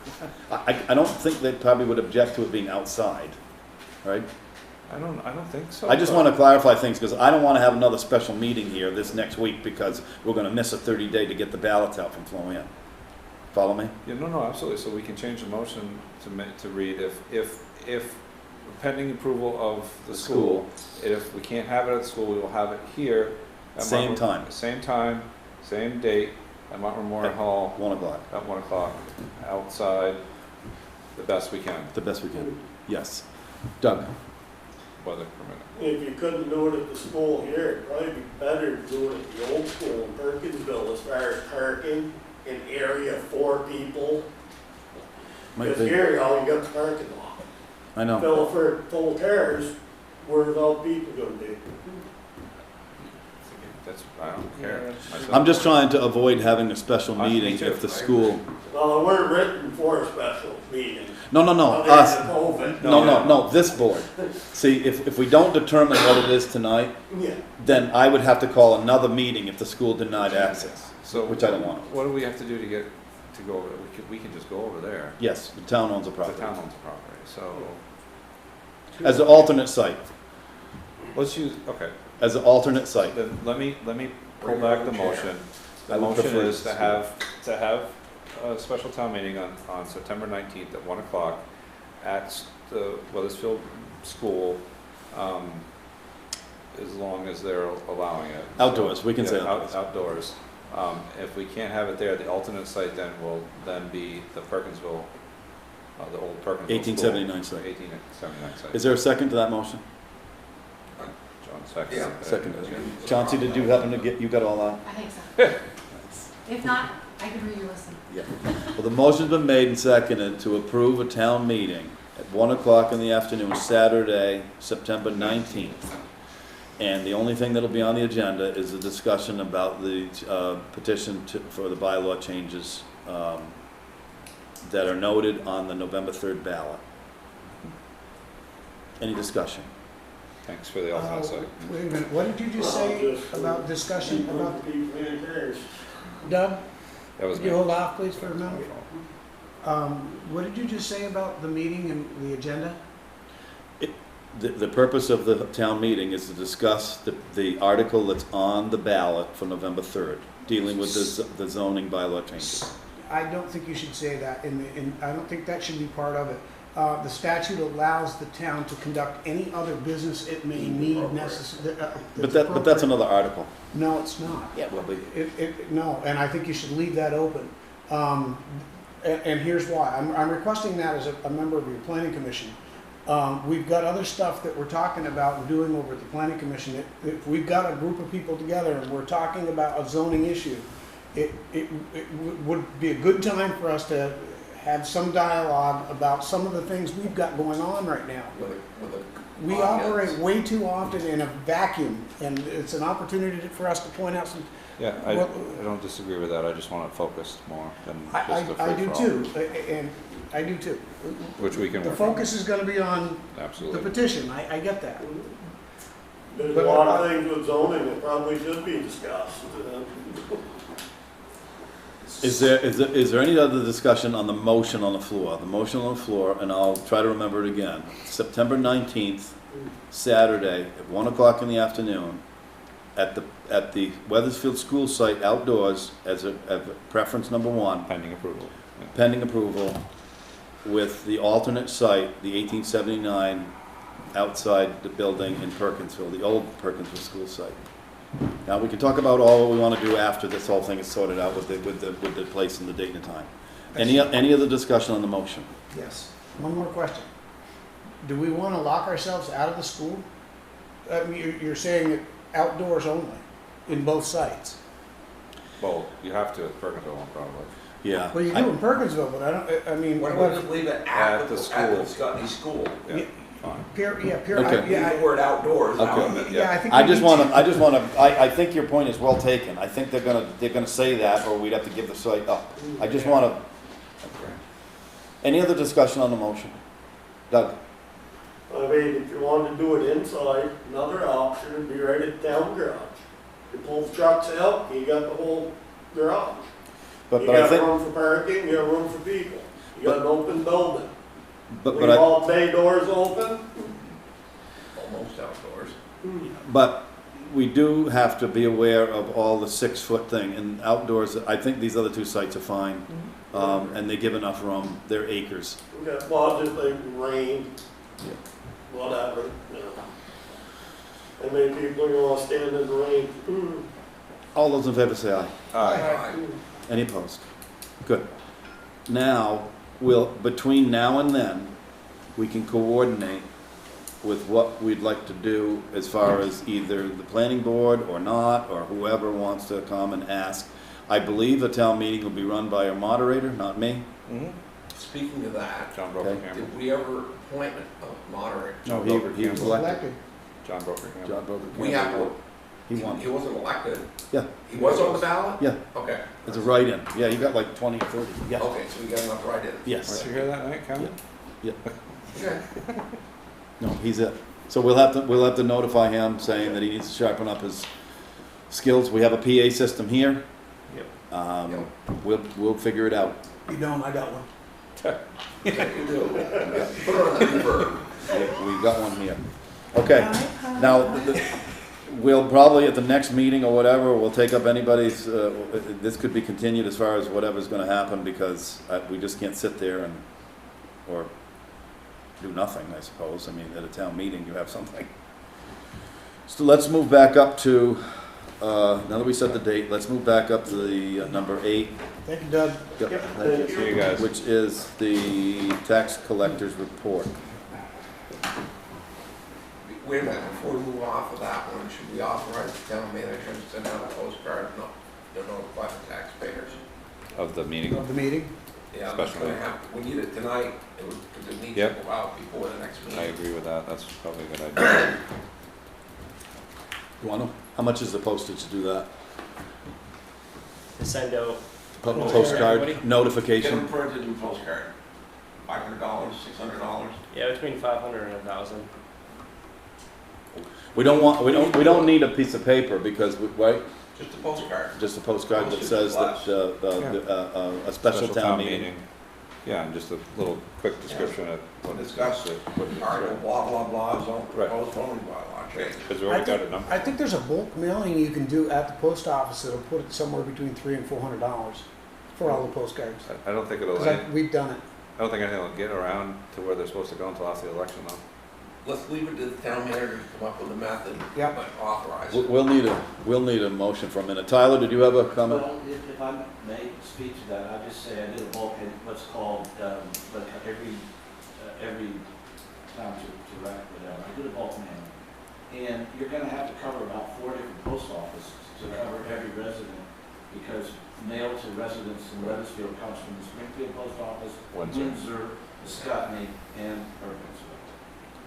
I don't think they probably would object to it being outside, right? I don't think so. I just want to clarify things, because I don't want to have another special meeting here this next week, because we're going to miss a 30-day to get the ballots out from Flow In. Follow me? Yeah, no, absolutely. So we can change the motion to read if pending approval of the school, if we can't have it at the school, we will have it here. At Same time. Same time, same date, at Mount Memorial Hall 1 o'clock, at 1 o'clock, outside, the best we can, the best we can. Yes. Doug? weather permitting. If you couldn't do it at the school here, it'd probably be better to do it at the old school in Perkinsville as far as parking, an area for people. Might Because be. here, all you got the parking lot. I know. Full of cars, where's all people gonna be? I don't care. myself. I'm just trying to avoid having a special Me meeting too. if the school... Well, we're written for a special meeting. No, Other us. than COVID. No, this board. See, if we don't determine what it is tonight, Yeah. then I would have to call another meeting if the school denied access, So which I don't want. What do we have to do to get to go over? We can just go over there. Yes, the town owns a The property. town owns the property, so As an alternate site, let's use, okay, as an alternate site. then let me pull back the motion. The I would motion prefer is to have a special town meeting on September 19th at 1 o'clock at the Weathersfield School, as long as they're allowing it. Outdoors, we can Yeah, say outdoors. Outdoors. If we can't have it there, the alternate site then will then be the Perkinsville, the old Perkinsville. 1879 School. site. 1879 site. Is there a second to that motion? John, second. Yeah. Second. Chauncey, did you happen to get, you got all that? I think so. If not, I can re-listen. Yeah. Well, the motion's been made and seconded to approve a town meeting at 1 o'clock in the afternoon, Saturday, September 19th. And the only thing that'll be on the agenda is a discussion about the petition for the bylaw changes that are noted on the November 3rd ballot. Any discussion? Thanks for the alternate site. Wait a minute, what did you just say about discussion about, People in cars. Doug? That was Could me. you hold off, please, for a minute? What did you just say about the meeting and the agenda? The purpose of the town meeting is to discuss the article that's on the ballot for November 3rd, dealing with the zoning bylaw changes. I don't think you should say that, and I don't think that should be part of it. The statute allows the town to conduct any other business it may need necessary. But that's another article. No, it's not. Yeah, well, but No, and I think you should leave that open. And here's why. I'm requesting that as a member of your planning commission. We've got other stuff that we're talking about and doing over at the planning commission. If we've got a group of people together and we're talking about a zoning issue, it would be a good time for us to have some dialogue about some of the things we've got going on right now. We operate way too often in a vacuum, and it's an opportunity for us to point out some. Yeah, I Well- don't disagree with that. I just want it focused more than just a I do free-for-all. too, and I do too. Which we can The work on. focus is gonna be on the Absolutely. petition, I get that. There's But a lot of things with zoning that probably should be discussed. is there any other discussion on the motion on the floor? The motion on the floor, and I'll try to remember it again. September 19th, Saturday, at 1 o'clock in the afternoon, at the Weathersfield School site outdoors as a preference number one, Pending approval. Yeah. pending approval, with the alternate site, the 1879 outside the building in Perkinsville, the old Perkinsville school site. Now, we can talk about all what we want to do after this whole thing is sorted out with the place and the date and the time. Any other discussion on the motion? Yes. One more question. Do we wanna lock ourselves out of the school? I mean, you're saying it outdoors only. in both sites. Well, you have to at Perkinsville one probably. Yeah. Well, you do in Perkinsville, but I mean, Why don't we just leave it at the school. Scotty School? Yeah, fine. Okay. Use the word outdoors. Okay. Yeah, I think. I we just need wanna, I think your point is well taken. I think they're gonna say that, or we'd have to give the site up. I just wanna, Okay. any other discussion on the motion? Doug? I mean, if you wanted to do it inside, another option would be right at town garage. You pull the trucks out, you got the whole garage. But You I got think, room for parking, you got room for people. You got an open building. but Leave I, all bay doors open. Almost outdoors. but we do have to be aware of all the 6-foot thing, and outdoors, I think these other two sites are fine. And they give enough room, they're acres. Okay, well, just like rain, whatever, you know. How many people you wanna stand in the rain? All those in favor say aye. Aye. Any opposed? Good. Now, between now and then, we can coordinate with what we'd like to do as far as either the planning board or not, or whoever wants to come and ask. I believe the town meeting will be run by a moderator, not me. Mm-hmm. Speaking of that, John Okay. Brokerham. did we ever appoint a moderator? No, John he Brokerham. was elected. elected. John Brokerham. John Broker. We have to, He won. he wasn't elected. Yeah. He was on the ballot? Yeah, Okay. it's a write-in. Yeah, you got like 20 or 30. Yeah. Okay, so we got enough write-ins. Yes. Weren't you here that night, Kevin? Okay. No, he's it. So we'll have to notify him saying that he needs to sharpen up his skills. We have a PA system here. Yep. We'll figure it out. You don't, I got one. Yeah, you do. Put it on the reverb. We got one here. Okay, now, we'll probably at the next meeting or whatever, we'll take up anybody's, this could be continued as far as whatever's gonna happen, because we just can't sit there or do nothing, I suppose. I mean, at a town meeting, you have something. So let's move back up to, now that we set the date, let's move back up to the number 8. Thank you, Doug. Yep, Yep, thank you. See you guys. Which is the tax collector's report. Wait a minute, before we move off of that one, should we authorize the town manager to send out a postcard, to notify the taxpayers? Of the meeting. Of the meeting. Yeah, Special it's gonna meeting. have, we need it tonight, because it needs to Yep. go out before the next meeting. I agree with that. That's probably a good idea. You want to? How much is the postage to do that? To send out, Postcard, everybody? Get them notification? printed in postcard. $500, $600. yeah, between 500 and 1,000. We don't need a piece of paper because, right, Just a postcard. just a postcard that Postage says is that, less. a special town meeting. Yeah, and just a little quick description of what it's Discuss it. Article blah, blah, blah, zone, Right. proposed zoning bylaw change. Because we already got a number. I think there's a bulk mailing you can do at the post office that'll put it somewhere between $300 and $400 for all the postcards. I don't think it'll, Because I we've done it. don't think anything will get around to where they're supposed to go until after the election though. Let's leave it to the town manager to come up with a method, Yep. but authorize it. We'll need a motion for a minute. Tyler, did you have a comment? Well, if I may speak to that, I'll just say I did a bulk in what's called, like every township to rec, whatever, I did a bulk mailing. And you're gonna have to cover about 4 different post offices to cover every resident, because mail to residents in Weathersfield comes from the Springfield Post Office, Windsor. the Scotney, and Perkinsville.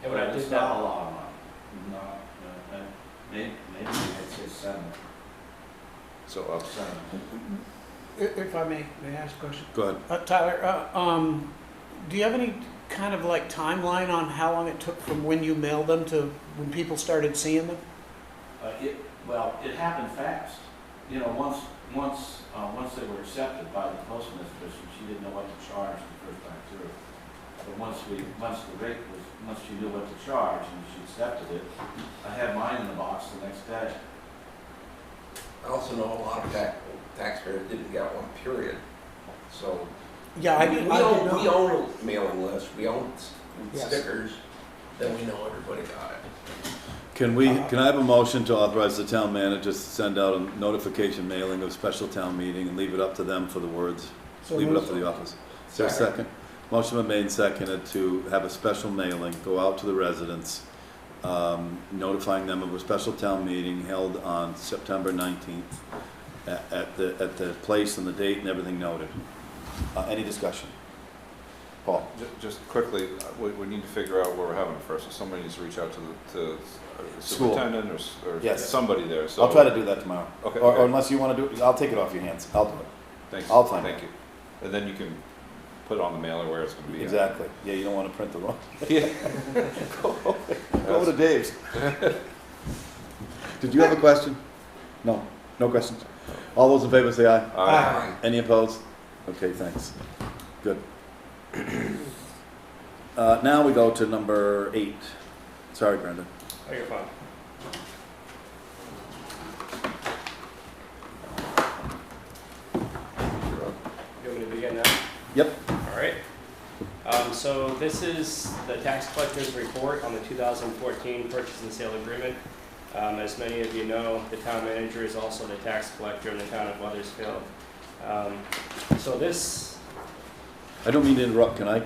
And when I It's did not that, a lot of money, not, maybe I'd say 7. So, 7. If I may I ask a question? Go ahead. Tyler, do you have any kind of like timeline on how long it took from when you mailed them to when people started seeing them? It happened fast. You know, once they were accepted by the postmistress, she didn't know what to charge the first time through. But once she knew what to charge and she accepted it, I had mine in the box the next day. I also know a lot of taxpayers didn't get one, period. So, Yeah, we own a mailing list, we own Yes. stickers, then we know everybody got it. Can I have a motion to authorize the town manager to send out a notification mailing of special town meeting and leave it up to them for the words? Leave it up to the office. Is there a second? Motion been made and seconded to have a special mailing, go out to the residents notifying them of a special town meeting held on September 19th at the place and the date and everything noted. Any discussion? Paul? Just quickly, we need to figure out where we're having it first, so somebody needs to reach out to the School. superintendent or Yes. somebody there, so. I'll try to do that tomorrow. Okay. Or unless you want to do it, I'll take it off your hands. I'll do it. Thanks. I'll find Thank it. you. And then you can put it on the mailer where it's gonna be. at. Exactly. Yeah, you don't want to print the wrong. Yeah. Go to Dave's. Did you have a question? No? No questions? All those in favor say aye. Aye. Any opposed? Okay, thanks. Good. Now we go to number 8. Sorry, Brenda. Oh, you're fine. You want me to begin now? Yep. All right. So this is the tax collector's report on the 2014 purchase and sale agreement. As many of you know, the town manager is also the tax collector in the town of Weathersfield. So this, I don't mean to interrupt, can I?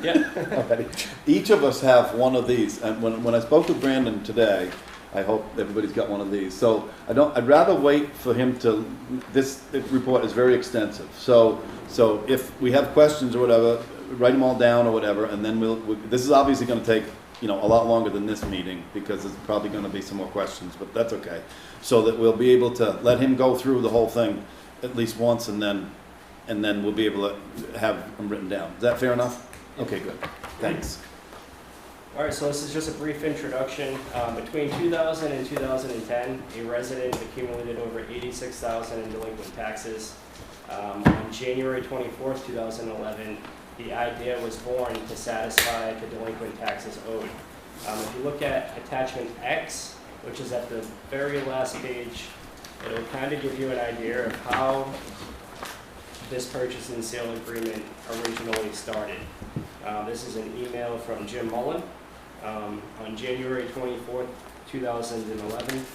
yeah, Alrighty. Each of us have one of these, and when I spoke with Brandon today, I hope everybody's got one of these. So I'd rather wait for him to, this report is very extensive. So if we have questions or whatever, write them all down or whatever, and then this is obviously gonna take, a lot longer than this meeting, because there's probably gonna be some more questions, but that's okay. So that we'll be able to let him go through the whole thing at least once, and then we'll be able to have them written down. Is that fair enough? Okay, good. Thanks. all right, so this is just a brief introduction. Between 2000 and 2010, a resident accumulated over $86,000 in delinquent taxes. On January 24th, 2011, the idea was born to satisfy the delinquent taxes owed. If you look at attachment X, which is at the very last page, it'll kind of give you an idea of how this purchase and sale agreement originally started. This is an email from Jim Mullen on January 24th, 2011.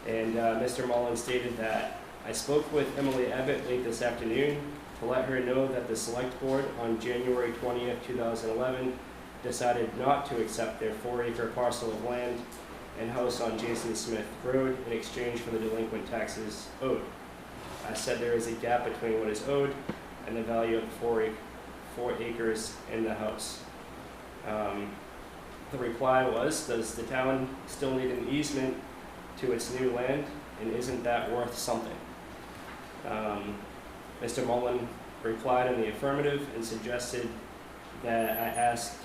And Mr. Mullen stated that, I spoke with Emily Abbott late this afternoon to let her know that the select board on January 20th, 2011 decided not to accept their 4-acre parcel of land and house on Jason Smith Road in exchange for the delinquent taxes owed. I said there is a gap between what is owed and the value of the 4 acres in the house. The reply was, does the town still need an easement to its new land, and isn't that worth something? Mr. Mullen replied in the affirmative and suggested that I ask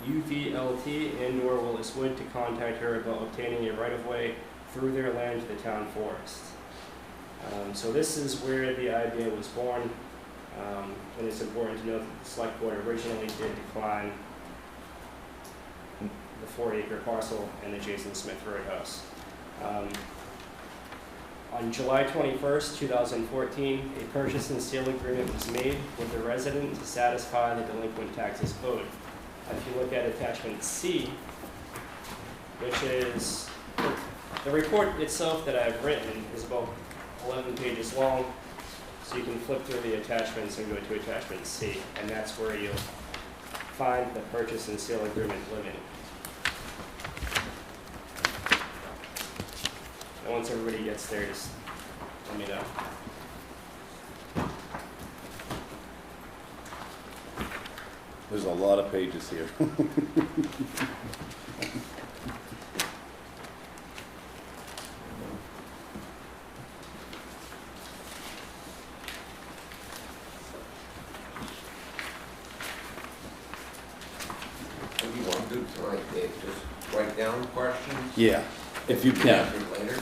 UVLT and/or Willis Wood to contact her about obtaining a right-of-way through their land to the town forest. So this is where the idea was born, and it's important to note that the select board originally did decline the 4-acre parcel and the Jason Smith Road house. On July 21st, 2014, a purchase and sale agreement was made with the resident to satisfy the delinquent taxes owed. If you look at attachment C, which is, the report itself that I've written is about 11 pages long, so you can flip through the attachments and go to attachment C, and that's where you'll find the purchase and sale agreement living. And once everybody gets there, just let me know. There's a lot of pages here. What do you want to do tonight, Dave? Just write down questions? Yeah, if you can. Answer later?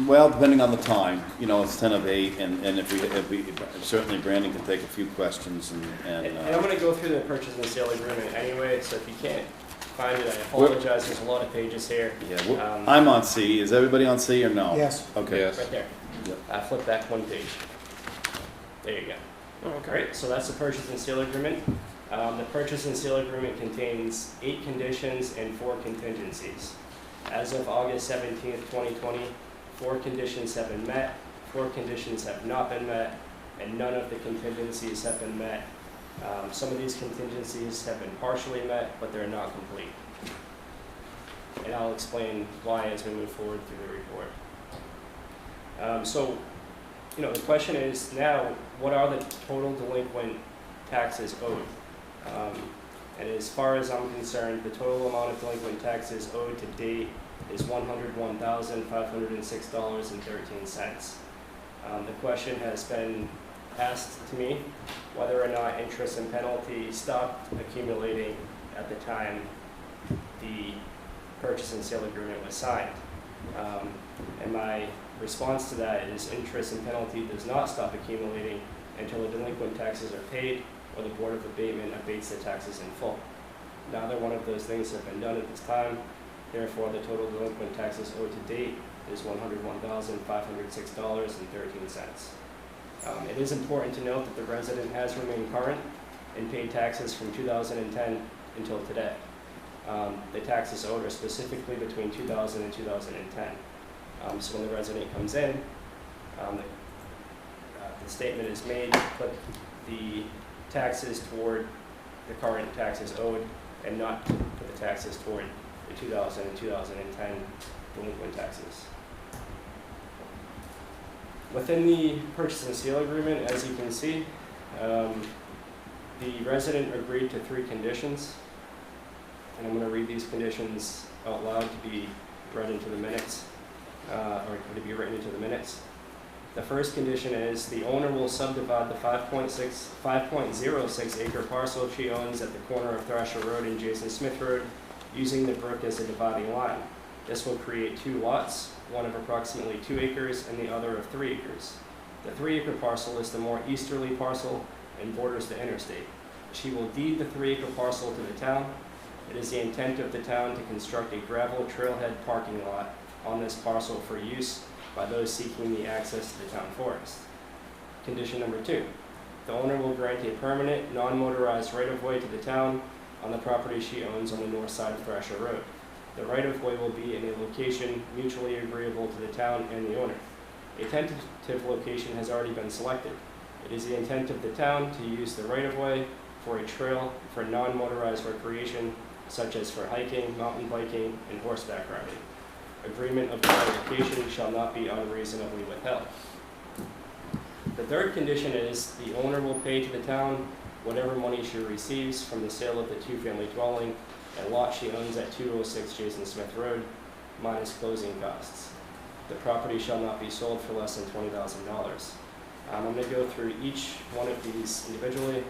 Well, depending on the time, it's 10 of 8, and if we certainly Brandon can take a few questions And I'm going to go through the purchase and sale agreement anyway, so if you can't find it, I apologize. There's a lot of pages here. Yeah, I'm on C. Is everybody on C or no? Yes. Okay. Yes. Right there. Yep. Flip back one page. There you go. Oh, All okay. right, so that's the purchase and sale agreement. The purchase and sale agreement contains 8 conditions and 4 contingencies. As of August 17th, 2020, 4 conditions have been met, 4 conditions have not been met, and none of the contingencies have been met. Some of these contingencies have been partially met, but they're not complete. and I'll explain why as we move forward through the report. So, the question is now, what are the total delinquent taxes owed? And as far as I'm concerned, the total amount of delinquent taxes owed to date is $101,506.13. The question has been asked to me whether or not interest and penalty stopped accumulating at the time the purchase and sale agreement was signed. And my response to that is interest and penalty does not stop accumulating until the delinquent taxes are paid or the Board of Abatement abates the taxes in full. Neither one of those things have been done at this time. Therefore, the total delinquent taxes owed to date is $101,506.13. It is important to note that the resident has remained current and paid taxes from 2010 until today. The taxes owed are specifically between 2000 and 2010. So when the resident comes in, the statement is made to put the taxes toward the current taxes owed and not to put the taxes toward the 2000 and 2010 delinquent taxes. Within the purchase and sale agreement, as you can see, the resident agreed to 3 conditions, and I'm going to read these conditions out loud to be read into the minutes, or to be written into the minutes. The first condition is the owner will subdivide the 5.06 acre parcel she owns at the corner of Thrasher Road and Jason Smith Road using the brook as a dividing line. This will create 2 lots, one of approximately 2 acres and the other of 3 acres. The 3-acre parcel is the more easterly parcel and borders the interstate. She will deed the 3-acre parcel to the town. It is the intent of the town to construct a gravel trailhead parking lot on this parcel for use by those seeking the access to the town forest. Condition number 2, the owner will grant a permanent, non-motorized right-of-way to the town on the property she owns on the north side of Thrasher Road. The right-of-way will be in a location mutually agreeable to the town and the owner. A tentative location has already been selected. It is the intent of the town to use the right-of-way for a trail for non-motorized recreation, such as for hiking, mountain biking, and horseback riding. Agreement of the location shall not be unreasonably withheld. The third condition is the owner will pay to the town whatever money she receives from the sale of the 2-family dwelling and lot she owns at 206 Jason Smith Road, minus closing costs. The property shall not be sold for less than $20,000. I'm going to go through each one of these individually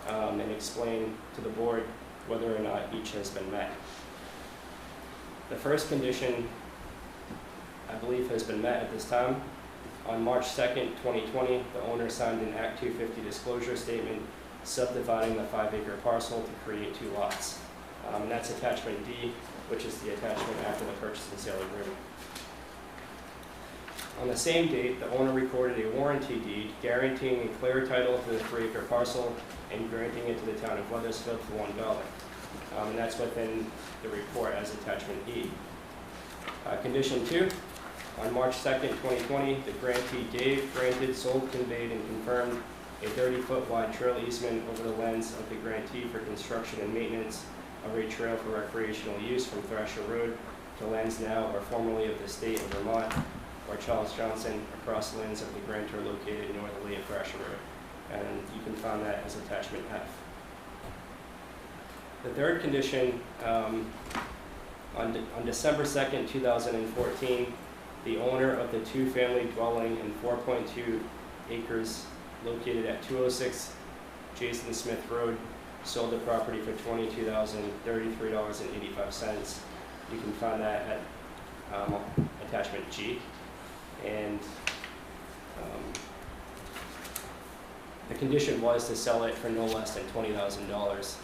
and explain to the board whether or not each has been met. The first condition, I believe, has been met at this time. On March 2nd, 2020, the owner signed an Act 250 disclosure statement subdividing the 5-acre parcel to create 2 lots. And that's attachment D, which is the attachment after the purchase and sale agreement. On the same date, the owner recorded a warranty deed guaranteeing a clear title to the 3-acre parcel and granting it to the town of Weathersfield for $1. And that's within the report as attachment E. Condition 2, on March 2nd, 2020, the grantee Dave granted, sold, conveyed, and confirmed a 30-foot wide trail easement over the lands of the grantee for construction and maintenance of a trail for recreational use from Thrasher Road to lands now or formerly of the state of Vermont or Charles Johnson across lands of the grantor located northerly of Thrasher Road. And you can find that as attachment F. The third condition, on December 2nd, 2014, the owner of the 2-family dwelling and 4.2 acres located at 206 Jason Smith Road sold the property for $22,033.85. You can find that at attachment G. And the condition was to sell it for no less than $20,000.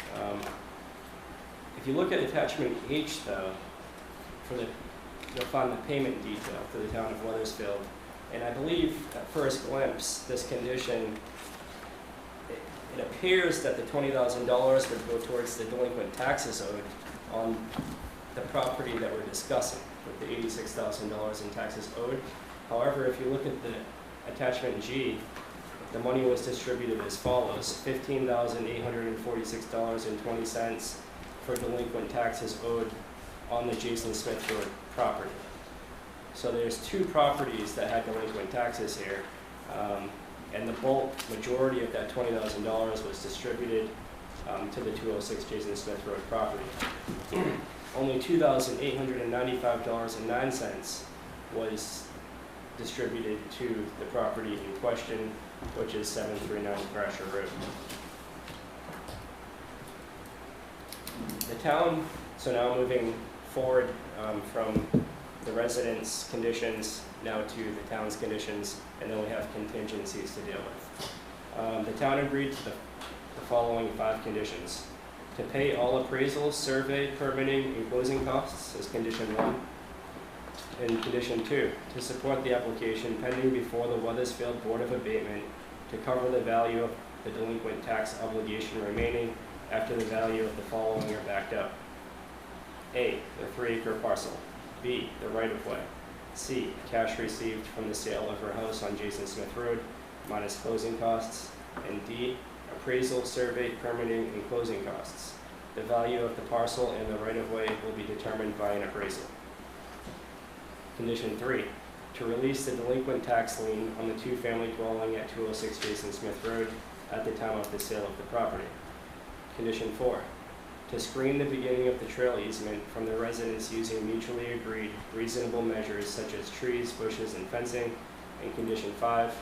If you look at attachment H, though, you'll find the payment detail for the town of Weathersfield. And I believe at first glimpse, this condition, it appears that the $20,000 would go towards the delinquent taxes owed on the property that we're discussing, with the $86,000 in taxes owed. However, if you look at the attachment G, the money was distributed as follows: $15,846.20 for delinquent taxes owed on the Jason Smith Road property. So there's two properties that had delinquent taxes here, and the bulk majority of that $20,000 was distributed to the 206 Jason Smith Road property. Only $2,895.09 was distributed to the property in question, which is 739 Thrasher Road. The town, so now moving forward from the residents' conditions now to the town's conditions, and then we have contingencies to deal with. The town agreed to the following 5 conditions. To pay all appraisals, survey, permitting, and closing costs is condition 1. And condition 2, to support the application pending before the Weathersfield Board of Abatement to cover the value of the delinquent tax obligation remaining after the value of the following are backed up. A, the 3-acre parcel. B, the right-of-way. C, cash received from the sale of her house on Jason Smith Road minus closing costs. And D, appraisal, survey, permitting, and closing costs. The value of the parcel and the right-of-way will be determined by an appraisal. Condition 3, to release the delinquent tax lien on the 2-family dwelling at 206 Jason Smith Road at the time of the sale of the property. Condition 4, to screen the beginning of the trail easement from the residents using mutually agreed reasonable measures such as trees, bushes, and fencing. And condition 5, to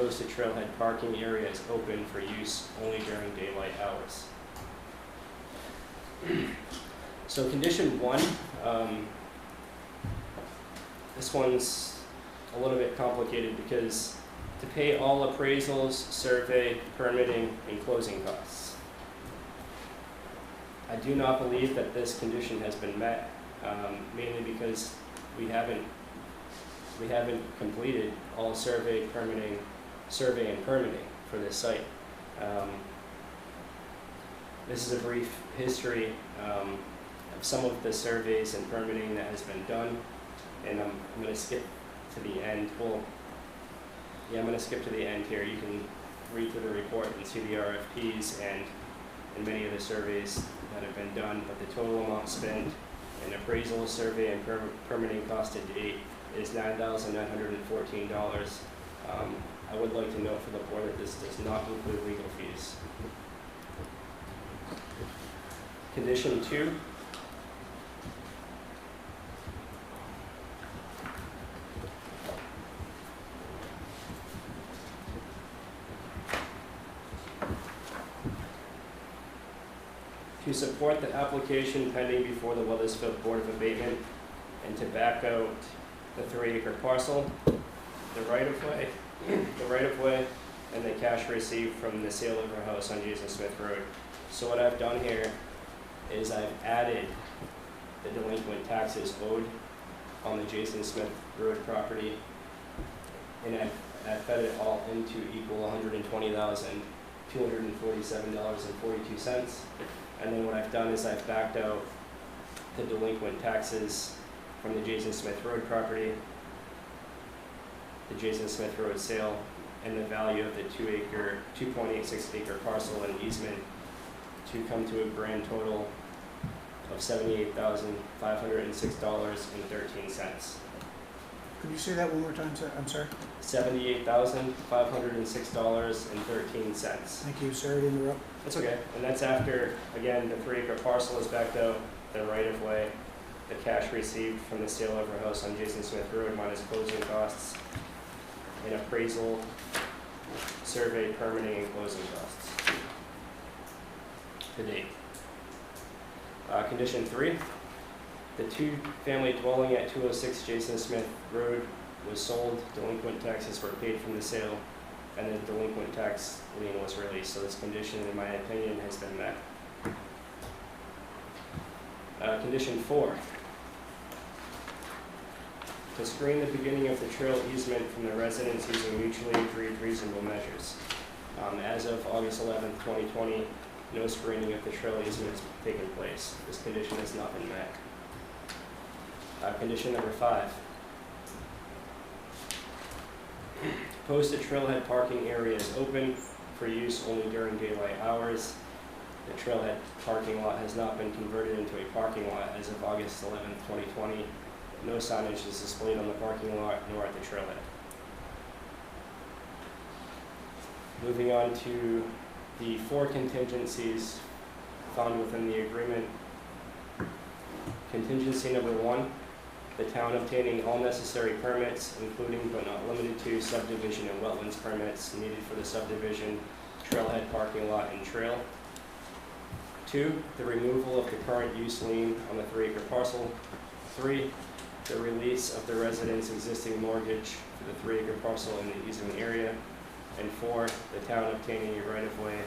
post the trailhead parking areas open for use only during daylight hours. So condition 1, this one's a little bit complicated because to pay all appraisals, survey, permitting, and closing costs. I do not believe that this condition has been met, mainly because we haven't completed all survey and permitting for this site. This is a brief history of some of the surveys and permitting that has been done, and I'm going to skip to the end. Well, yeah, I'm going to skip to the end here. You can read through the report and see the RFPs and many of the surveys that have been done, but the total amount spent in appraisal, survey, and permitting cost to date is $9,914. I would like to note for the board that this does not include legal fees. Condition 2. To support the application pending before the Weathersfield Board of Abatement and to back out the 3-acre parcel, the right-of-way, and the cash received from the sale of her house on Jason Smith Road. So what I've done here is I've added the delinquent taxes owed on the Jason Smith Road property, and I've fed it all into equal $120,247.42. And then what I've done is I've backed out the delinquent taxes from the Jason Smith Road property, the Jason Smith Road sale, and the value of the 2.86 acre parcel and easement to come to a grand total of $78,506.13. Could you say that one more time, sir? I'm sorry. $78,506.13. Thank you. Sorry to interrupt. That's okay. And that's after, again, the 3-acre parcel is backed out, the right-of-way, the cash received from the sale of her house on Jason Smith Road minus closing costs, and appraisal, survey, permitting, and closing costs to date. Condition 3, the 2-family dwelling at 206 Jason Smith Road was sold, delinquent taxes were paid from the sale, and the delinquent tax lien was released. So this condition, in my opinion, has been met. Condition 4, to screen the beginning of the trail easement from the residents using mutually agreed reasonable measures. As of August 11th, 2020, no screening of the trail easement has taken place. This condition has not been met. Condition number 5, post the trailhead parking areas open for use only during daylight hours. The trailhead parking lot has not been converted into a parking lot as of August 11th, 2020. No signage is displayed on the parking lot nor at the trailhead. Moving on to the 4 contingencies found within the agreement. Contingency number 1, the town obtaining all necessary permits, including but not limited to subdivision and wetlands permits needed for the subdivision, trailhead parking lot, and trail. 2, the removal of the current use lien on the 3-acre parcel. 3, the release of the resident's existing mortgage for the 3-acre parcel in the easement area. And 4, the town obtaining a right-of-way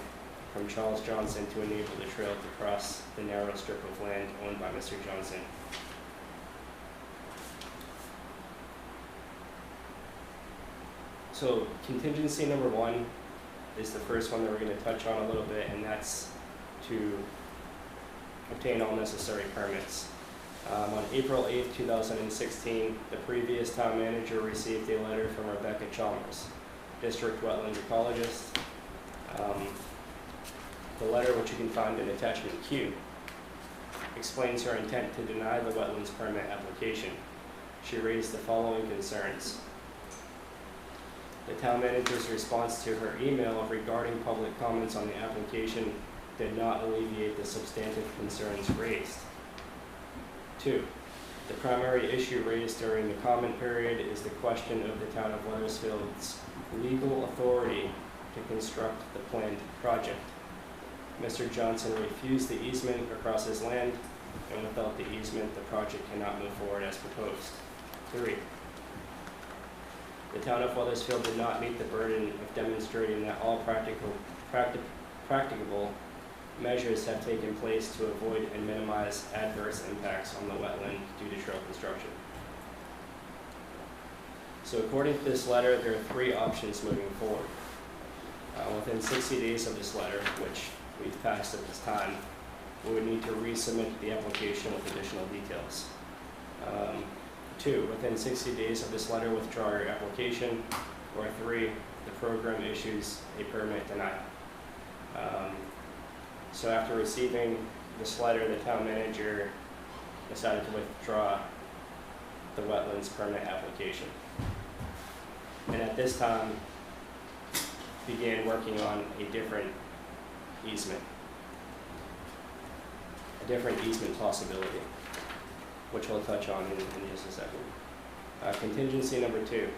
from Charles Johnson to enable the trail to cross the narrow strip of land owned by Mr. Johnson. So contingency number 1 is the first one that we're going to touch on a little bit, and that's to obtain all necessary permits. On April 8th, 2016, the previous town manager received a letter from Rebecca Chalmers, District Wetland Ecologist. The letter, which you can find in attachment Q, explains her intent to deny the wetlands permit application. She raised the following concerns. The town manager's response to her email regarding public comments on the application did not alleviate the substantive concerns raised. 2, the primary issue raised during the comment period is the question of the town of Weathersfield's legal authority to construct the planned project. Mr. Johnson refused the easement across his land, and without the easement, the project cannot move forward as proposed. 3, the town of Weathersfield did not meet the burden of demonstrating that all practicable measures have taken place to avoid and minimize adverse impacts on the wetland due to trail construction. So according to this letter, there are 3 options moving forward. Within 60 days of this letter, which we've passed at this time, we would need to resubmit the application with additional details. 2, within 60 days of this letter, withdraw your application. Or 3, the program issues a permit denial. So after receiving this letter, the town manager decided to withdraw the wetlands permit application. And at this time, began working on a different easement possibility, which we'll touch on in just a second. Contingency number 2.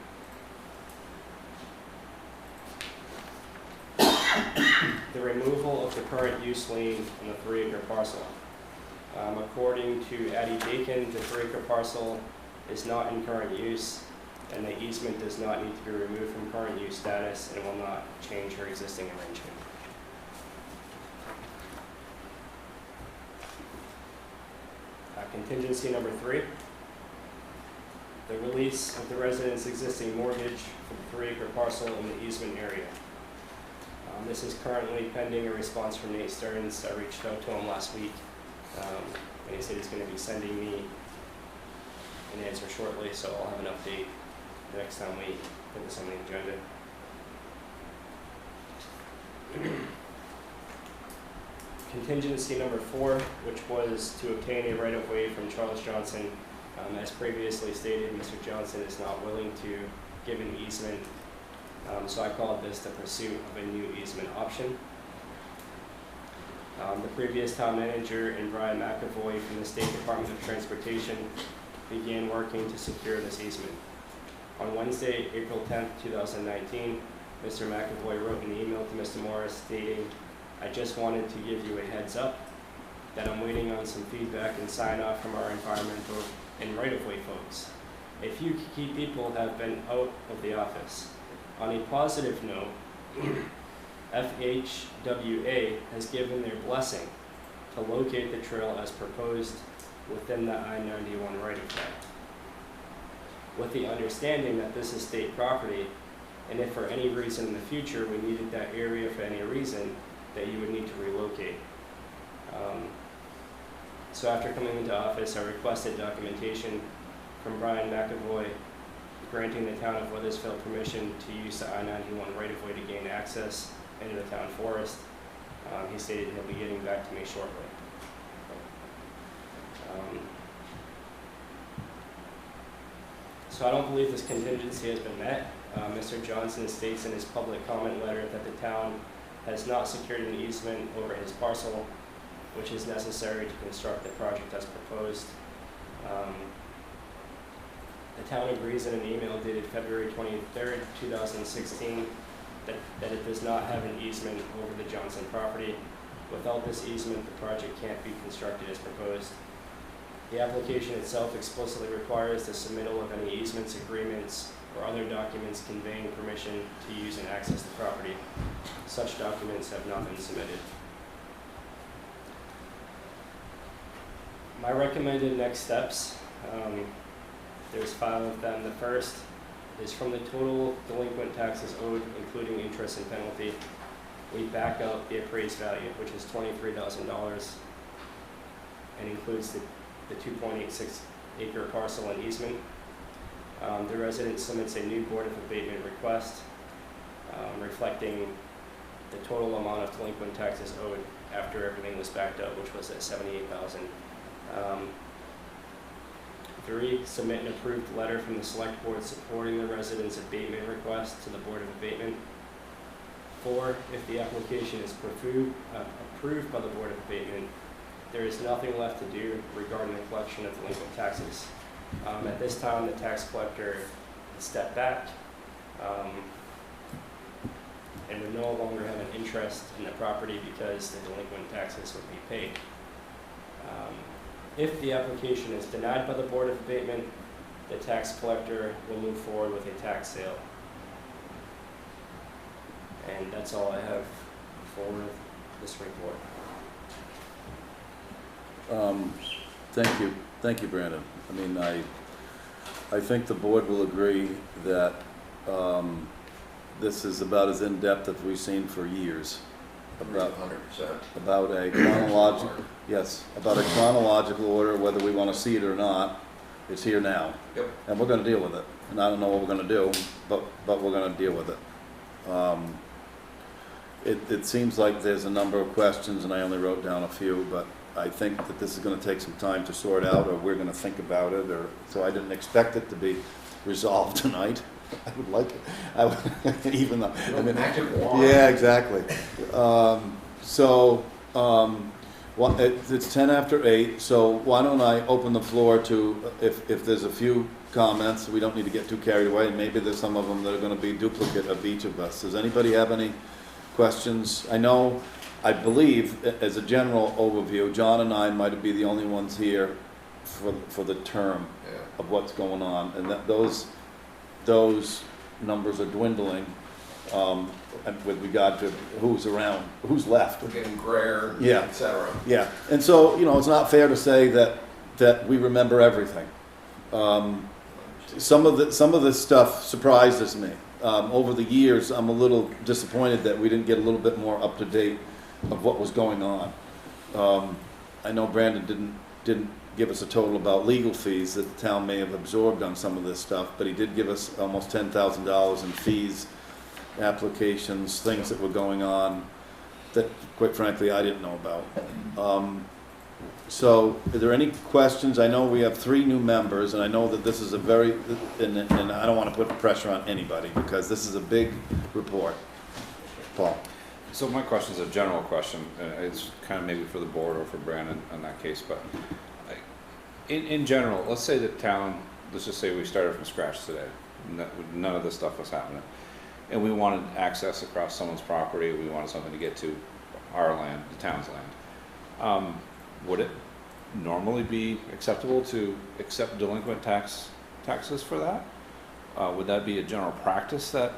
The removal of the current use lien on the 3-acre parcel. According to Addie Bacon, the 3-acre parcel is not in current use, and the easement does not need to be removed from current use status and will not change her existing arrangement. Contingency number 3, the release of the resident's existing mortgage for the 3-acre parcel in the easement area. This is currently pending a response from Nate Stearns. I reached out to him last week, and he said he's going to be sending me an answer shortly, so I'll have an update the next time we put this on the agenda. Contingency number 4, which was to obtain a right-of-way from Charles Johnson. As previously stated, Mr. Johnson is not willing to give an easement, so I called this the pursuit of a new easement option. The previous town manager and Brian McAvoy from the State Department of Transportation began working to secure this easement. On Wednesday, April 10th, 2019, Mr. McAvoy wrote an email to Mr. Morris stating, "I just wanted to give you a heads up that I'm waiting on some feedback and sign off from our environmental and right-of-way folks. A few key people have been out of the office. On a positive note, FHWA has given their blessing to locate the trail as proposed within the I-91 right-of-way, with the understanding that this is state property, and if for any reason in the future we needed that area for any reason, that you would need to relocate." So after coming into office, I requested documentation from Brian McAvoy granting the town of Weathersfield permission to use the I-91 right-of-way to gain access into the town forest. He stated he'll be getting back to me shortly. So I don't believe this contingency has been met. Mr. Johnson states in his public comment letter that the town has not secured an easement over his parcel, which is necessary to construct the project as proposed. The town agrees in an email dated February 23rd, 2016, that it does not have an easement over the Johnson property. Without this easement, the project can't be constructed as proposed. The application itself explicitly requires the submittal of any easements, agreements, or other documents conveying permission to use and access the property. Such documents have not been submitted. My recommended next steps, there's 5 of them. The first is from the total delinquent taxes owed, including interest and penalty. We back out the appraised value, which is $23,000, and includes the 2.86 acre parcel and easement. The resident submits a new Board of Abatement request reflecting the total amount of delinquent taxes owed after everything was backed up, which was at $78,000. 3, submit an approved letter from the Select Board supporting the resident's abatement request to the Board of Abatement. 4, if the application is approved by the Board of Abatement, there is nothing left to do regarding the collection of delinquent taxes. At this time, the tax collector has stepped back and would no longer have an interest in the property because the delinquent taxes would be paid. If the application is denied by the Board of Abatement, the tax collector will move forward with a tax sale. And that's all I have for this report. Thank you, Brandon. I mean, I think the board will agree that this is about as in-depth as we've seen for years. About 100%. about a chronological, yes, about a chronological order, whether we want to see it or not. It's here now. Yep. And we're going to deal with it. And I don't know what we're going to do, but we're going to deal with it. It seems like there's a number of questions, and I only wrote down a few, but I think that this is going to take some time to sort out, or we're going to think about it, or so I didn't expect it to be resolved tonight. I would like it, even though, I mean, Magic wand. yeah, exactly. It's 10 after 8, so why don't I open the floor to, if there's a few comments, we don't need to get too carried away, and maybe there's some of them that are going to be duplicate of each of us. Does anybody have any questions? I believe, as a general overview, John and I might be the only ones here for the term of what's going on, and that those numbers are dwindling with regard to who's around, who's left. We're getting grayer, Yeah. et cetera. Yeah, and so, it's not fair to say that we remember everything. Some of this stuff surprises me. Over the years, I'm a little disappointed that we didn't get a little bit more up to date of what was going on. I know Brandon didn't give us a total about legal fees that the town may have absorbed on some of this stuff, but he did give us almost $10,000 in fees, applications, things that were going on that, quite frankly, I didn't know about. So, are there any questions? I know we have 3 new members, and I know that this is and I don't want to put pressure on anybody, because this is a big report. Paul? So my question is a general question. It's kind of maybe for the board or for Brandon in that case, but in general, let's say the town, let's just say we started from scratch today. None of this stuff was happening. And we wanted access across someone's property. We wanted something to get to our land, the town's land. Would it normally be acceptable to accept delinquent taxes for that? Would that be a general practice that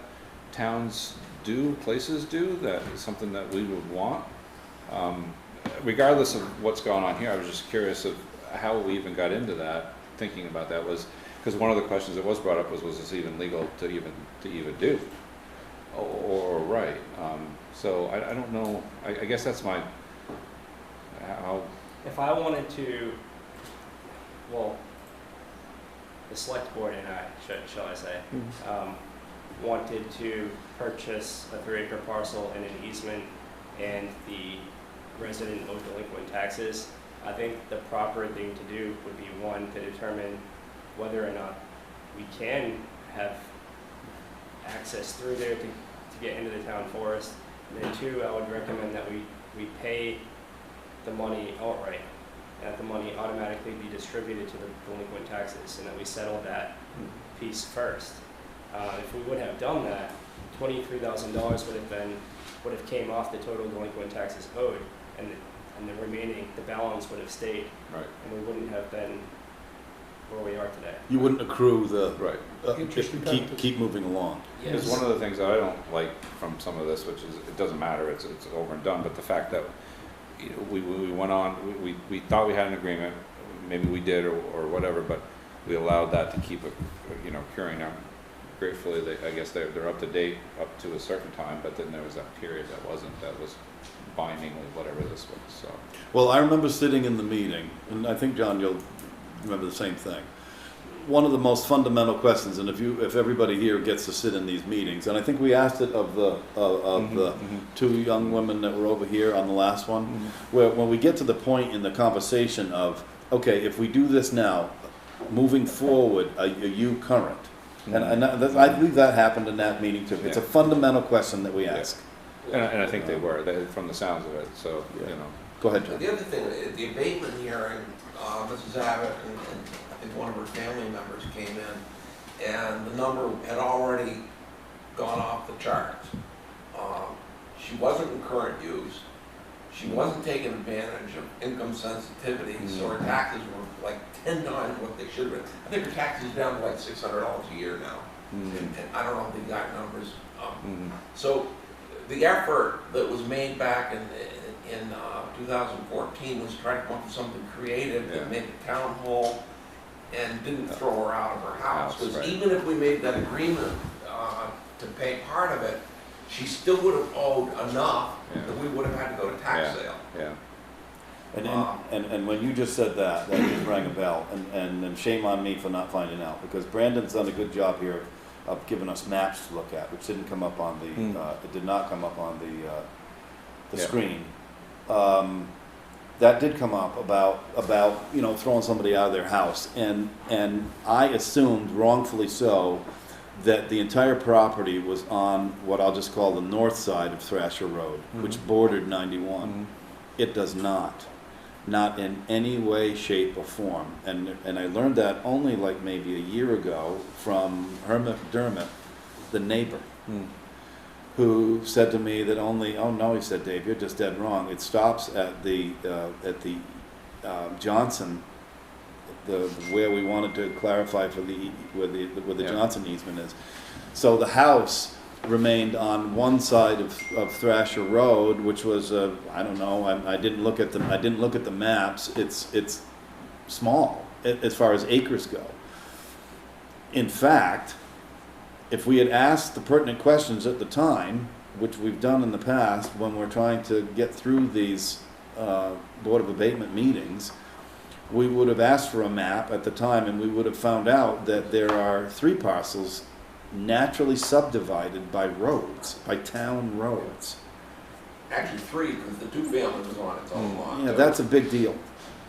towns do, places do, that is something that we would want? Regardless of what's going on here, I was just curious of how we even got into that, thinking about that was, because one of the questions that was brought up was this even legal to even do? Or right. So I don't know, I guess that's my, how. If I wanted to, well, the select board and I, shall I say, wanted to purchase a 3-acre parcel in an easement and the resident owed delinquent taxes, I think the proper thing to do would be, one, to determine whether or not we can have access through there to get into the town forest. And then two, I would recommend that we pay the money outright, and that the money automatically be distributed to the delinquent taxes, and that we settle that piece first. If we would have done that, $23,000 would have came off the total delinquent taxes owed, and the remaining, the balance would have stayed, Right. and we wouldn't have been where we are today. You wouldn't accrue the, Right. Interest and penalties. keep moving along. It's one of the things that I don't like from some of this, which is, it doesn't matter, it's over and done, but the fact that, you know, we went on, we thought we had an agreement, maybe we did or whatever, but we allowed that to keep it, you know, curing out. Gratefully, I guess they're up to date up to a certain time, but then there was that period that was binding with whatever this was, so. Well, I remember sitting in the meeting, and I think, John, you'll remember the same thing. One of the most fundamental questions, and if everybody here gets to sit in these meetings, and I think we asked it of the two young women that were over here on the last one, where when we get to the point in the conversation of, okay, if we do this now, moving forward, are you current? And I believe that happened in that meeting too. It's a fundamental question that we ask. And I think they were, from the sounds of it, so, you know. Go ahead, John. The other thing, the abatement hearing, Mrs. Abbott and I think one of her family members came in, and the number had already gone off the charts. She wasn't in current use. She wasn't taking advantage of income sensitivity, so her taxes were like 10 times what they should have been. I think her taxes are down to like $600 a year now. And I don't know the exact numbers. So the effort that was made back in 2014 was trying to come up with something creative that made the town whole and didn't throw her out of her house. Because even if we made that agreement to pay part of it, she still would have owed enough that we would have had to go to tax sale. Yeah. And when you just said that just rang a bell, and shame on me for not finding out, because Brandon's done a good job here of giving us maps to look at, which didn't come up on the, it did not come up on the screen. That did come up about you know, throwing somebody out of their house, and I assumed, wrongfully so, that the entire property was on what I'll just call the north side of Thrasher Road, which bordered 91. It does not in any way, shape, or form. And I learned that only like maybe a year ago from Hermit McDermott, the neighbor, who said to me that only, oh no, he said, Dave, you're just dead wrong. It stops at the Johnson, where we wanted to clarify for where the Johnson easement is. So the house remained on one side of Thrasher Road, which was I don't know. I didn't look at the maps. It's small as far as acres go. In fact, if we had asked the pertinent questions at the time, which we've done in the past when we're trying to get through these Board of Abatement meetings, we would have asked for a map at the time, and we would have found out that there are 3 parcels naturally subdivided by roads, by town roads. Actually 3, because the 2-family was on its own lot. Yeah, that's a big deal.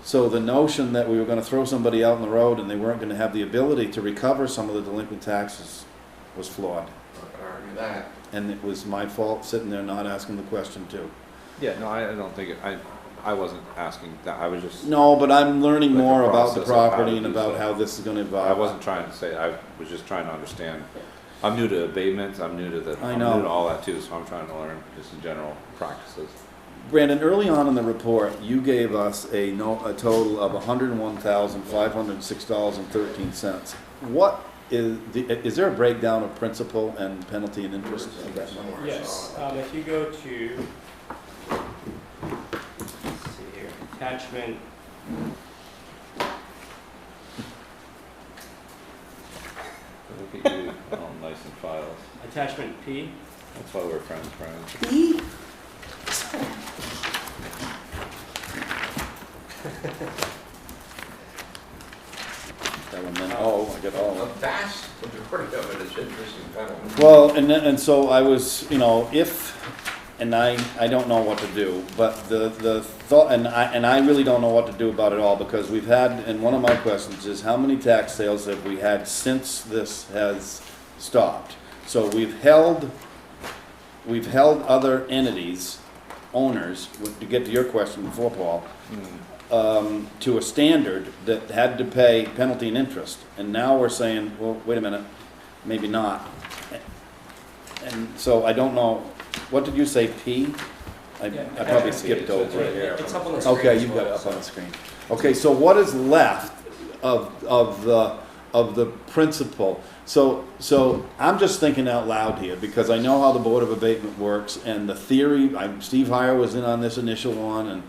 So the notion that we were going to throw somebody out on the road and they weren't going to have the ability to recover some of the delinquent taxes was flawed. I can argue that. And it was my fault sitting there not asking the question too. Yeah, no, I don't think I wasn't asking that, I was just. No, but I'm learning Like more the about the process of how property to and do about so. how this is going to evolve. I wasn't trying to say, I was just trying to understand. I'm new to abatements, I'm new to I I'm know. new to all that too, so I'm trying to learn just in general practices. Brandon, early on in the report, you gave us a total of $101,506.13. What is there a breakdown of principal and penalty and interest? Yes, if you go to, let's see here, attachment, Look at you, all nice in files. attachment P. That's why we're friends, Brian. Oh, I get all The of it. vast majority of it is interest and penalty. Well, and so I was, you know, if and I don't know what to do, but the thought, and I really don't know what to do about it all, because we've had, and one of my questions is, how many tax sales have we had since this has stopped? So we've held other entities, owners, to get to your question before, Paul, to a standard that had to pay penalty and interest, and now we're saying, well, wait a minute, maybe not. And so I don't know, what did you say, P? I probably skipped over it. It's up on the screen. Okay, as you've well, got it up so. on the screen. Okay, so what is left of the principle? So I'm just thinking out loud here, because I know how the Board of Abatement works, and the theory, Steve Heyer was in on this initial one, and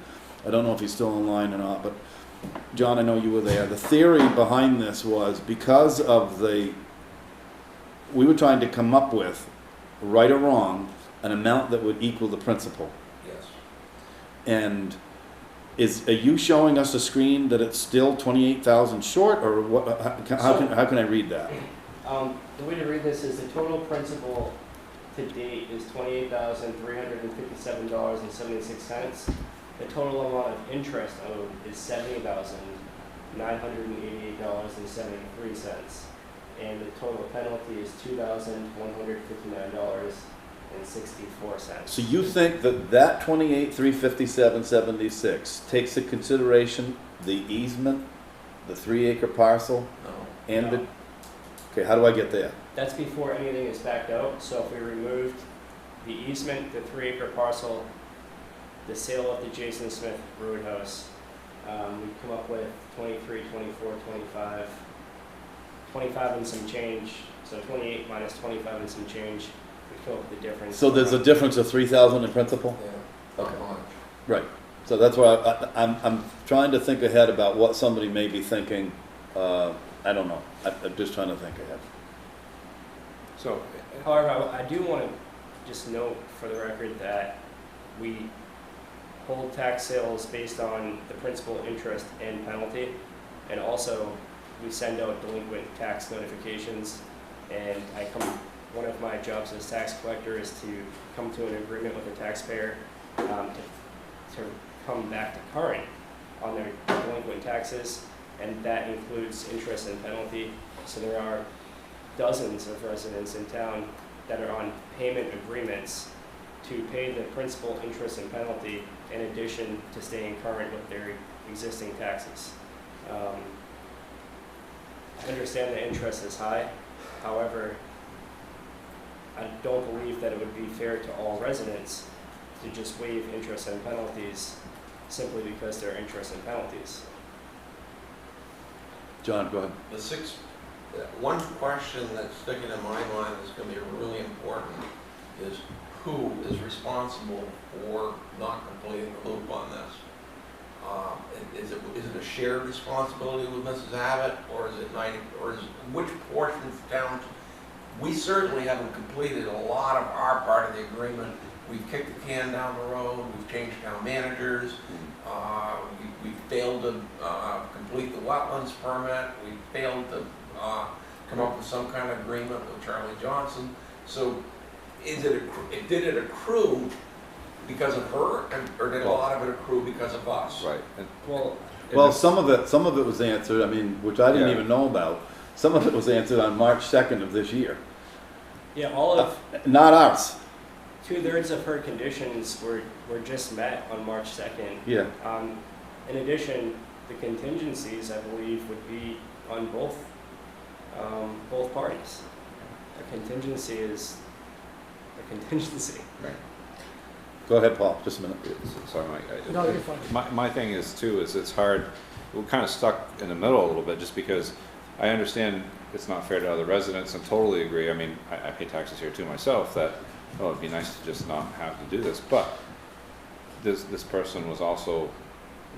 I don't know if he's still online or not, but John, I know you were there. The theory behind this was because of we were trying to come up with, right or wrong, an amount that would equal the principal. Yes. And are you showing us a screen that it's still 28,000 short, or what? How can I read that? The way to read this is the total principal to date is $28,357.76. The total amount of interest owed is $70,988.73. And the total penalty is $2,159.64. So you think that 28,357.76 takes into consideration the easement, the 3-acre parcel, No. and No. okay, how do I get there? That's before anything is backed out. So if we removed the easement, the 3-acre parcel, the sale of the Jason Smith Roadhouse, we'd come up with 23, 24, 25, 25 and some change. So 28 minus 25 and some change would come up with the difference. So there's a difference of 3,000 in principal? Yeah. Okay. Not much. Right. So that's why I'm trying to think ahead about what somebody may be thinking. I don't know. I'm just trying to think ahead. So, However, I do want to just note for the record that we hold tax sales based on the principal, interest, and penalty. And also, we send out delinquent tax notifications. And one of my jobs as tax collector is to come to an agreement with the taxpayer to come back to current on their delinquent taxes. And that includes interest and penalty. So there are dozens of residents in town that are on payment agreements to pay the principal, interest, and penalty in addition to staying current with their existing taxes. I understand the interest is high. However, I don't believe that it would be fair to all residents to just waive interest and penalties simply because they're interest and penalties. John, go ahead. One question that's sticking in my mind that's going to be really important is who is responsible for not completing the loop on this? Is it a shared responsibility with Mrs. Abbott, or is it which portion of the town? We certainly haven't completed a lot of our part of the agreement. We've kicked the can down the road. We've changed town managers. We failed to complete the wetlands permit. We failed to come up with some kind of agreement with Charlie Johnson. So did it accrue because of her, or did a lot of it accrue because of us? right. Well, some of it was answered, I mean, which I didn't Yeah. even know about. Some of it was answered on March 2nd of this year. Yeah, all of Not ours. 2/3 of her conditions were just met on March 2nd. Yeah. In addition, the contingencies, I believe, would be on both parties. A contingency is a contingency. Go ahead, Paul, just a minute. Sorry, Mike. No, you're fine. My thing is too, is it's hard, we're kind of stuck in the middle a little bit, just because I understand it's not fair to other residents, and totally agree. I mean, I pay taxes here too myself, that, oh, it'd be nice to just not have to do this, but this person was also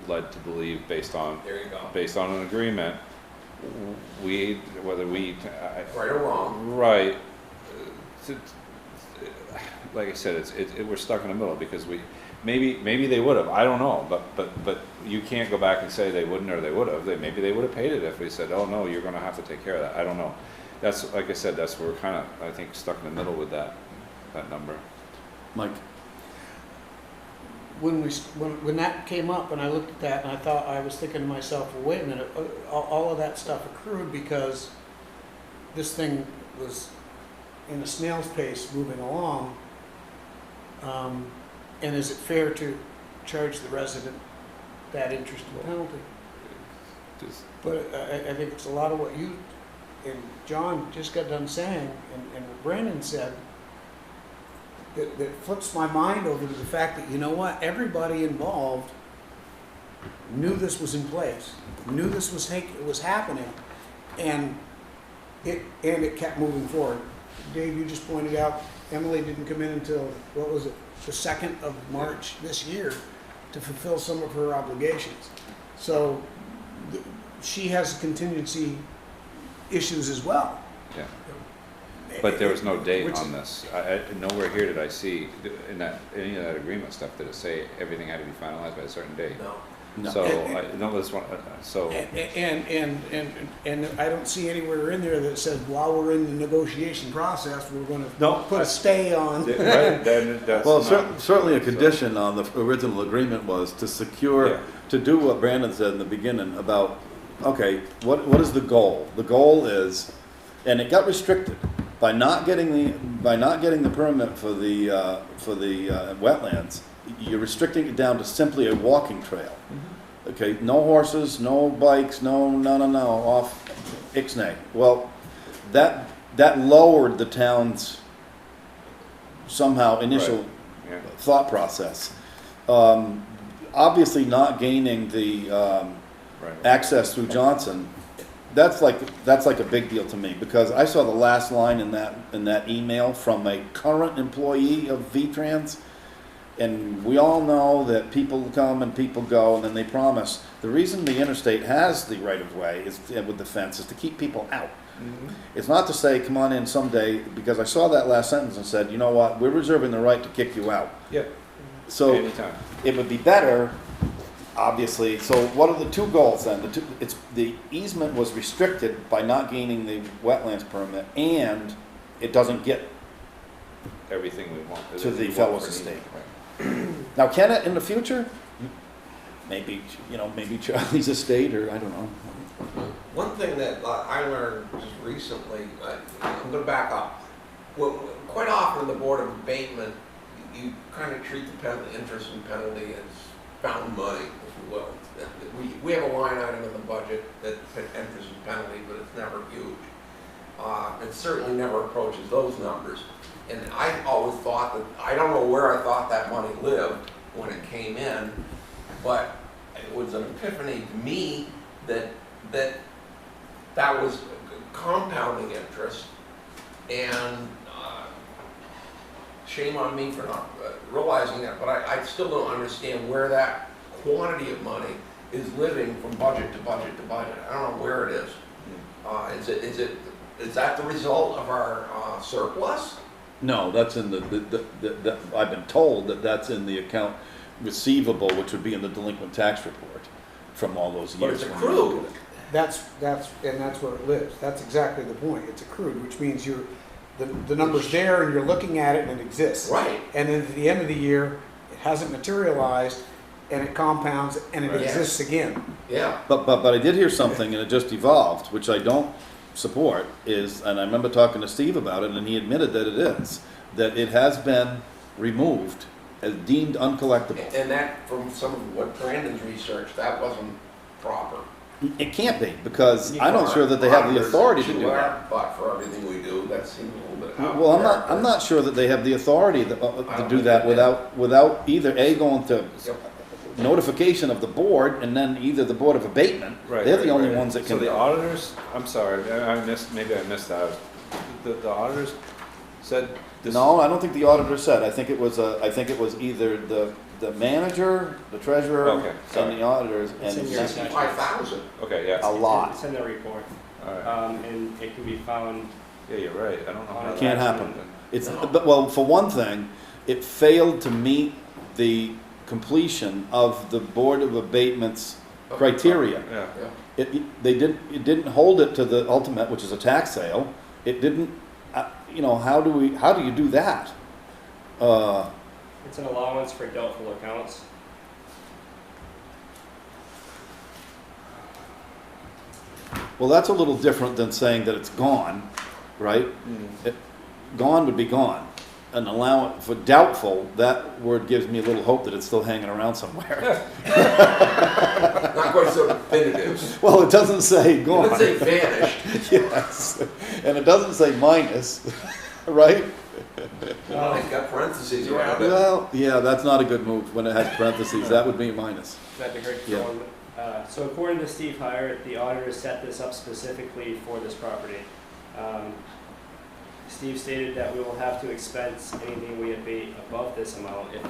led to believe, based on There you go. an agreement, whether we Right or wrong. right, like I said, we're stuck in the middle, because maybe they would have, I don't know, but you can't go back and say they wouldn't or they would have. Maybe they would have paid it if we said, oh no, you're going to have to take care of that. I don't know. That's, like I said, that's where we're kind of, I think, stuck in the middle with that number. Mike? when that came up and I looked at that and I was thinking to myself, well, wait a minute, all of that stuff accrued because this thing was in a snail's pace moving along. And is it fair to charge the resident that interest and penalty? Just- But I think it's a lot of what you and John just got done saying, and what Brandon said, that flips my mind over to the fact that, you know what, everybody involved knew this was in place, knew this was happening, and it kept moving forward. Dave, you just pointed out, Emily didn't come in until, what was it, the 2nd of March this year to fulfill some of her obligations. So she has contingency issues as well. Yeah. But there was no date Which- on this. Nowhere here did I see in that, any of that agreement stuff, did it say everything had to be finalized by a certain date? No. No. So, no, this one, so, And I don't see anywhere in there that says, while we're in the negotiation process, we're gonna No. put a stay on. right, then that's Well, not. certainly a condition on the original agreement was to secure, Yeah. to do what Brandon said in the beginning about, okay, what is the goal? The goal is, and it got restricted by not getting the permit for the wetlands. You're restricting it down to simply a walking trail. Okay, no horses, no bikes, no, off Ixnay. Well, that lowered the town's somehow initial Yeah. thought process. Obviously not gaining the Right. access through Johnson, that's like a big deal to me, because I saw the last line in that email from a current employee of V-Trans, and we all know that people come and people go, and then they promise. The reason the interstate has the right-of-way is, with the fence, is to keep people out. It's not to say, come on in someday, because I saw that last sentence and said, you know what, we're reserving the right to kick you out. Yeah, So anytime. it would be better, obviously, so what are the two goals then? The easement was restricted by not gaining the wetlands permit, and it doesn't get, Everything we want. To the we want fellow's for an estate. easement, right. now can it in the future? Maybe, maybe Charlie's estate, or I don't know. One thing that I learned just recently, I'm gonna back up. Quite often, the Board of Abatement, you kind of treat the interest and penalty as fountain money, if you will. We have a line item in the budget that interest and penalty, but it's never huge. It certainly never approaches those numbers. And I always thought that, I don't know where I thought that money lived when it came in, but it was an epiphany to me that was compounding interest, and shame on me for not realizing that, but I still don't understand where that quantity of money is living from budget to budget to budget. I don't know where it is. Is that the result of our surplus? No, that's in I've been told that that's in the account receivable, which would be in the delinquent tax report from all those But years. it's when you accrued. look at it. That's where it lives. That's exactly the point. It's accrued, which means the number's there and you're looking at it and it exists. Right. And then at the end of the year, it hasn't materialized and it compounds and it Right. exists again. Yeah. But I did hear something, and it just evolved, which I don't support, and I remember talking to Steve about it, and he admitted that that it has been removed as deemed uncollectible. And that, from some of what Brandon's research, that wasn't proper. It can't be, because I'm not sure that they have the authority to do that. But for everything we do, that seems a little bit out Well, there. I'm not sure that they have the authority to don't do think that they do. without either going to Yep. notification of the board, and then either the Board of Abatement. Right, They're the right, only right. ones that So can. the auditors, I'm sorry, maybe I missed that. The auditors said this. No, I don't think the auditor said. I think it was either the manager, the treasurer, Okay, sorry. and the auditors, It's in and your that's section. 5,000. Okay, yeah. a lot. It's in the report, All right. and it can be found. Yeah, you're right. I don't know how that Can't happen. happened. It's, No. but, well, for one thing, it failed to meet the completion of the Board of Abatement's criteria. Yeah. Yeah. It didn't hold it to the ultimate, which is a tax sale. It didn't, how do you do that? It's an allowance for doubtful accounts. Well, that's a little different than saying that it's gone, right? Gone would be gone. An allowance for doubtful, that word gives me a little hope that it's still hanging around somewhere. Not quite so definitive. Well, it doesn't say gone. Let's say vanished. Yes, and it doesn't say minus, right? Well, it's got parentheses around it. Well, yeah, that's not a good move when it has parentheses. That would be minus. That'd be great. Yeah. So according to Steve Hyatt, the auditor set this up specifically for this property. Steve stated that we will have to expense anything we abate above this amount if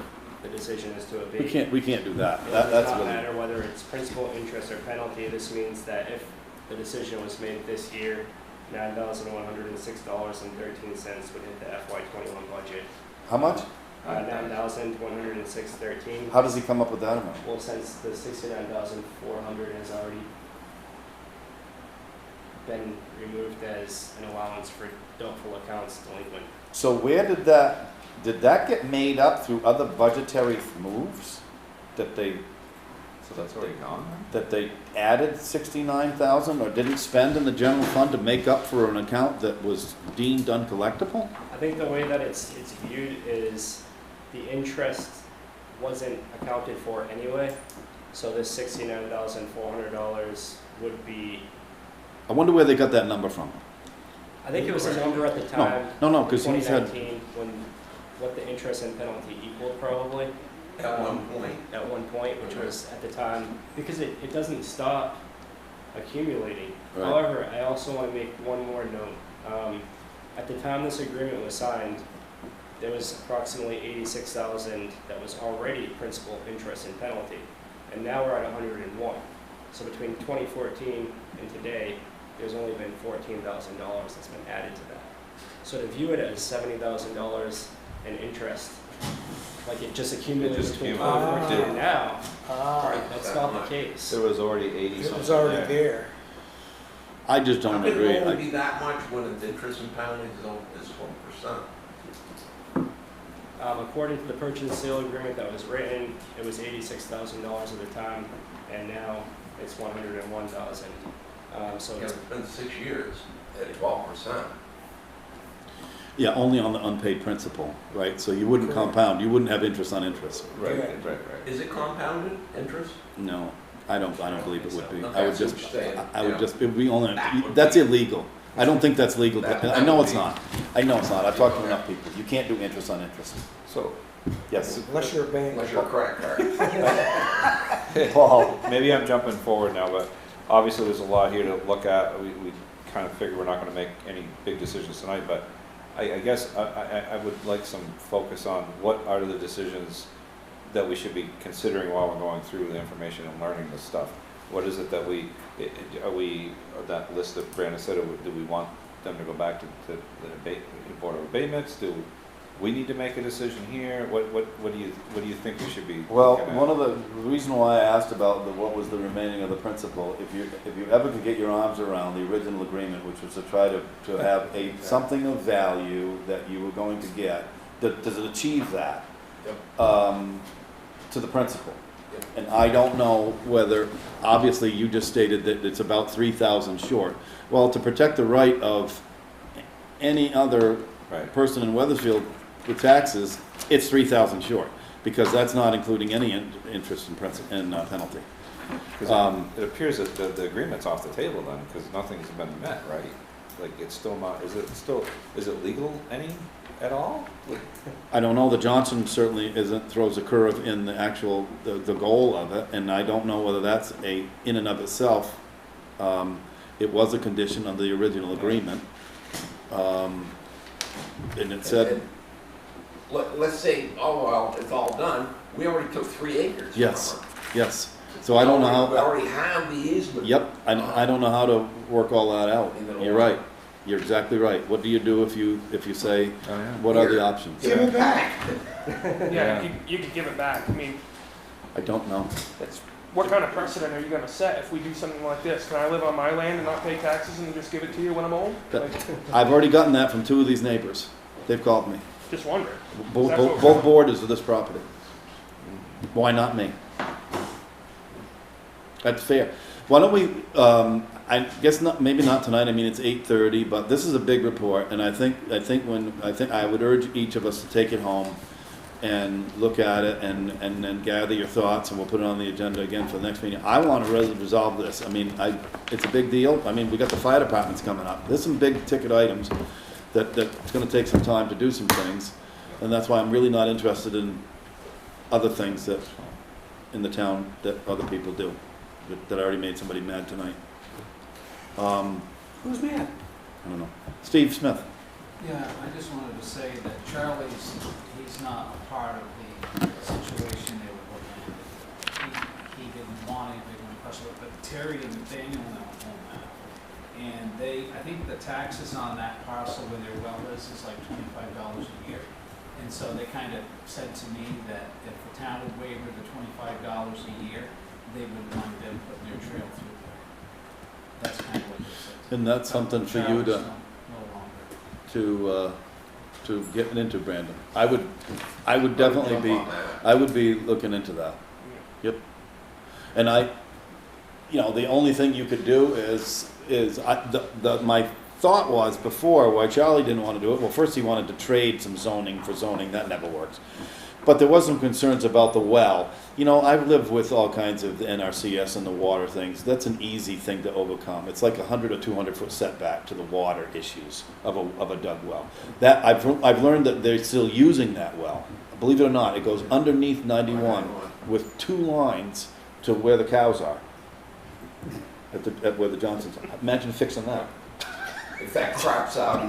the decision is to abate. We can't do that. It That's does not really. matter whether it's principal, interest, or penalty. This means that if the decision was made this year, $9,106.13 would hit the FY21 budget. How much? $9,106.13. How does he come up with that amount? Well, since the $69,400 has already been removed as an allowance for doubtful accounts delinquent. So where did that get made up through other budgetary moves that they So that's already gone? that they added 69,000 or didn't spend in the general fund to make up for an account that was deemed uncollectible? I think the way that it's viewed is the interest wasn't accounted for anyway, so this $69,400 would be, I wonder where they got that number from. I think it was a number at the time. No, because he said, 2019, when what the interest and penalty equaled probably. At one point. At one point, which was at the time, because it doesn't stop accumulating. Right. However, I also want to make one more note. At the time this agreement was signed, there was approximately $86,000 that was already principal, interest, and penalty. And now we're at 101. So between 2014 and today, there's only been $14,000 that's been added to that. So to view it as $70,000 in interest, like it just accumulated between 2014 and now, that's not the case. There was already 80 something. It was already there. I just don't How can agree. it only be that much when its interest and penalties is 1%? According to the purchase and sale agreement that was written, it was $86,000 at the time, and now it's $101,000. So It's been 6 years at 12%. Yeah, only on the unpaid principal, right? So you wouldn't compound, you wouldn't have interest on interest. Right. Is it compounded interest? No, I don't believe it would be. Okay, I would I see just, what you're saying. I would Yeah. just, it would be only, That would that's be- illegal. I don't think that's legal. That I know would it's be- not. I know it's not. I've talked to Okay. enough people. You can't do interest on interest. So, Yes. Unless you're a bank. Unless you're a credit card. Paul? maybe I'm jumping forward now, but obviously there's a lot here to look at. We kind of figure we're not going to make any big decisions tonight, but I guess I would like some focus on what are the decisions that we should be considering while we're going through the information and learning this stuff. What is it that are we, that list that Brandon said, do we want them to go back to the Board of Abatements? Do we need to make a decision here? What do you think we should be Well, looking at? one of the reason why I asked about what was the remaining of the principal, if you ever could get your arms around the original agreement, which was to try to have something of value that you were going to get, does it achieve that? To the principal? Yep. And I don't know whether, obviously you just stated that it's about 3,000 short. Well, to protect the right of any other Right. person in Weathersfield with taxes, it's 3,000 short, because that's not including any interest and penalty. Because it appears that the agreement's off the table then, because nothing's been met, right? Like, it's still not, is it legal at all? I don't know, the Johnson certainly throws a curve in the actual, the goal of it, and I don't know whether that's in and of itself, it was a condition of the original agreement. And it said, Let's say, oh, well, it's all done, we already took 3 acres. from yes, her. yes. So I don't know We how, already have the easement. yep, I don't know how to work all that out. Either You're way. right, you're exactly right. What do you do if you say, Oh, yeah. what are the Here. options? Give it back. Yeah, you could give it back. I mean, I don't know. what kind of precedent are you gonna set if we do something like this? Can I live on my land and not pay taxes and just give it to you when I'm old? That- Like, I've already gotten that from 2 of these neighbors. They've called me. Just wondering. Both borders of this property. Why not me? That's fair. Why don't we, I guess not, maybe not tonight, I mean, it's 8:30, but this is a big report, and I think I would urge each of us to take it home and look at it and then gather your thoughts, and we'll put it on the agenda again for the next meeting. I want to resolve this. I mean, it's a big deal. I mean, we got the fire departments coming up. There's some big ticket items that's going to take some time to do some things, and that's why I'm really not interested in other things that in the town that other people do. That already made somebody mad tonight. Who's mad? I don't know. Steve Smith. Yeah, I just wanted to say that he's not a part of the situation they were looking at. He didn't want anything on the parcel, but Terry and Nathaniel now own that. And I think the taxes on that parcel where their well is like $25 a year. And so they kind of said to me that if the town would waiver the $25 a year, they would mind them putting their trail through there. That's kind of what they said. And that's something for you No longer. to get into, Brandon. I would definitely be, I would be looking into that. Yep. And the only thing you could do is my thought was before why Charlie didn't want to do it. Well, first he wanted to trade some zoning for zoning. That never works. But there was some concerns about the well. I've lived with all kinds of the NRCS and the water things. That's an easy thing to overcome. It's like 100 or 200 foot setback to the water issues of a dug well. That I've learned that they're still using that well. Believe it or not, it goes underneath 91 with 2 lines to where the cows are. At where the Johnsons are. Imagine fixing that. If that craps out.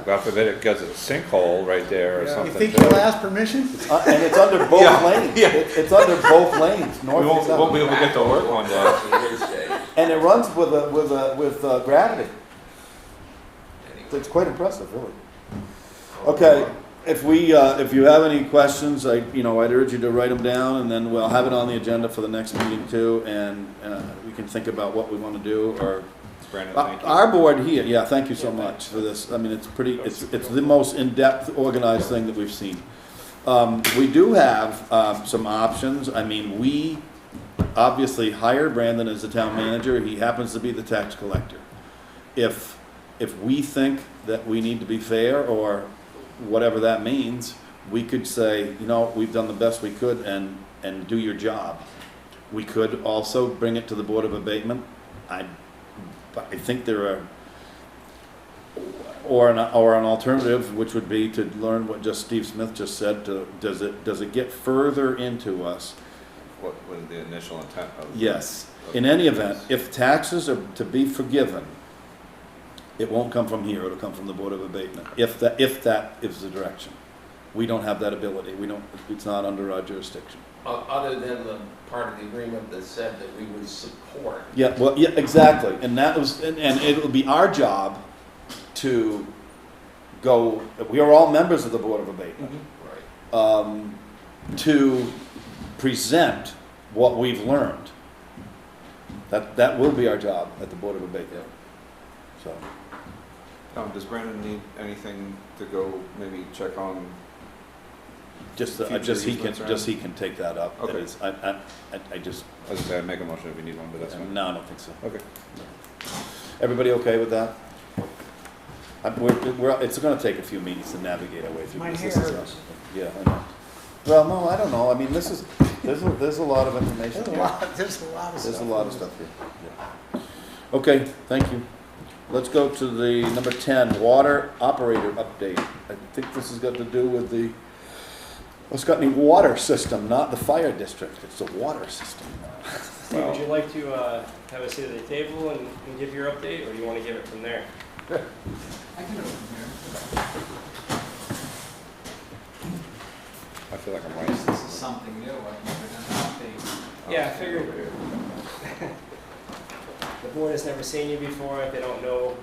God forbid it gets a sinkhole right there or You something. think you'll ask permission? And it's under both lanes. Yeah. It's under both lanes, north and south. Won't be able to get to work one day. And it runs with gravity. It's quite impressive, really. Okay, if you have any questions, I'd urge you to write them down, and then we'll have it on the agenda for the next meeting too, and we can think about what we want to do. Or Brandon, thank you. our board here, thank you so much for this. I mean, it's the most in-depth, organized thing that we've seen. We do have some options. I mean, we obviously hired Brandon as the town manager. He happens to be the tax collector. If we think that we need to be fair, or whatever that means, we could say, we've done the best we could and do your job. We could also bring it to the Board of Abatement. I think there are, or an alternative, which would be to learn what Steve Smith just said. Does it get further into us? What was the initial intent of? Yes. In any event, if taxes are to be forgiven, it won't come from here. It'll come from the Board of Abatement. If that is the direction, we don't have that ability. It's not under our jurisdiction. Other than the part of the agreement that said that we would support. Yeah, well, yeah, exactly. And that was, and it'll be our job to go. We are all members of the Board of Abatement. Right. To present what we've learned. That will be our job at the Board of Abatement. So. Does Brandon need anything to go maybe check on? Just he can take that up. Okay. I just. As I say, I'd make a motion if you need one, but that's fine. No, I don't think so. Okay. Everybody okay with that? It's going to take a few meetings to navigate our way through My this. hair hurts. Yeah, I know. Well, no, I don't know. I mean, there's a lot of information. There's a lot of stuff. There's a lot of stuff here. Yeah. Okay, thank you. Let's go to the number 10, water operator update. I think this has got to do with the Scottney water system, not the fire district. It's the water system. Steve, would you like to have a seat at the table and give your update, or do you want to give it from there? I can do it from here. I feel like I'm right. This is something new. I've never done an update. Yeah, I figured the board has never seen you before. They don't know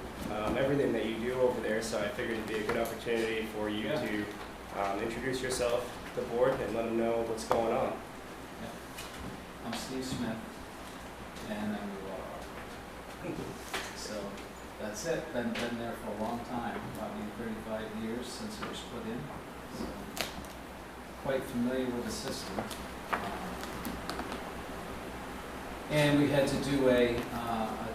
everything that you do over there, so I figured it'd be a good opportunity for you to introduce yourself to the board and let them know what's going on. I'm Steve Smith, and I'm the water operator. So that's it. Been there for a long time, probably 35 years since it was put in. So quite familiar with the system. And we had to do a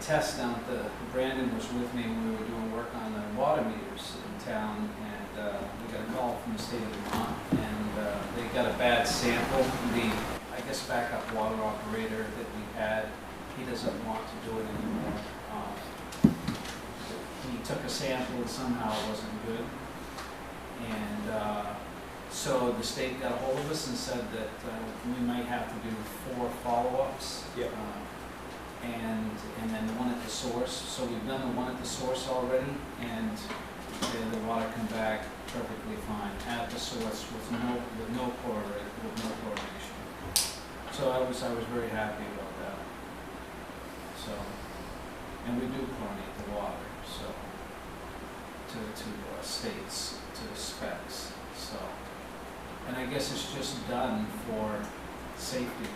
test down at Brandon was with me when we were doing work on the water meters in town, and we got a call from the state of Vermont, and they got a bad sample. The, I guess, backup water operator that we had, he doesn't want to do it anymore. He took a sample and somehow it wasn't good. And so the state got a hold of us and said that we might have to do 4 follow-ups. Yep. And then one at the source. So we've done the one at the source already, and the water come back perfectly fine at the source with no chlorination. So I was very happy about that. So, and we do chlorinate the water, so to states, to the specs. So, and I guess it's just done for safety.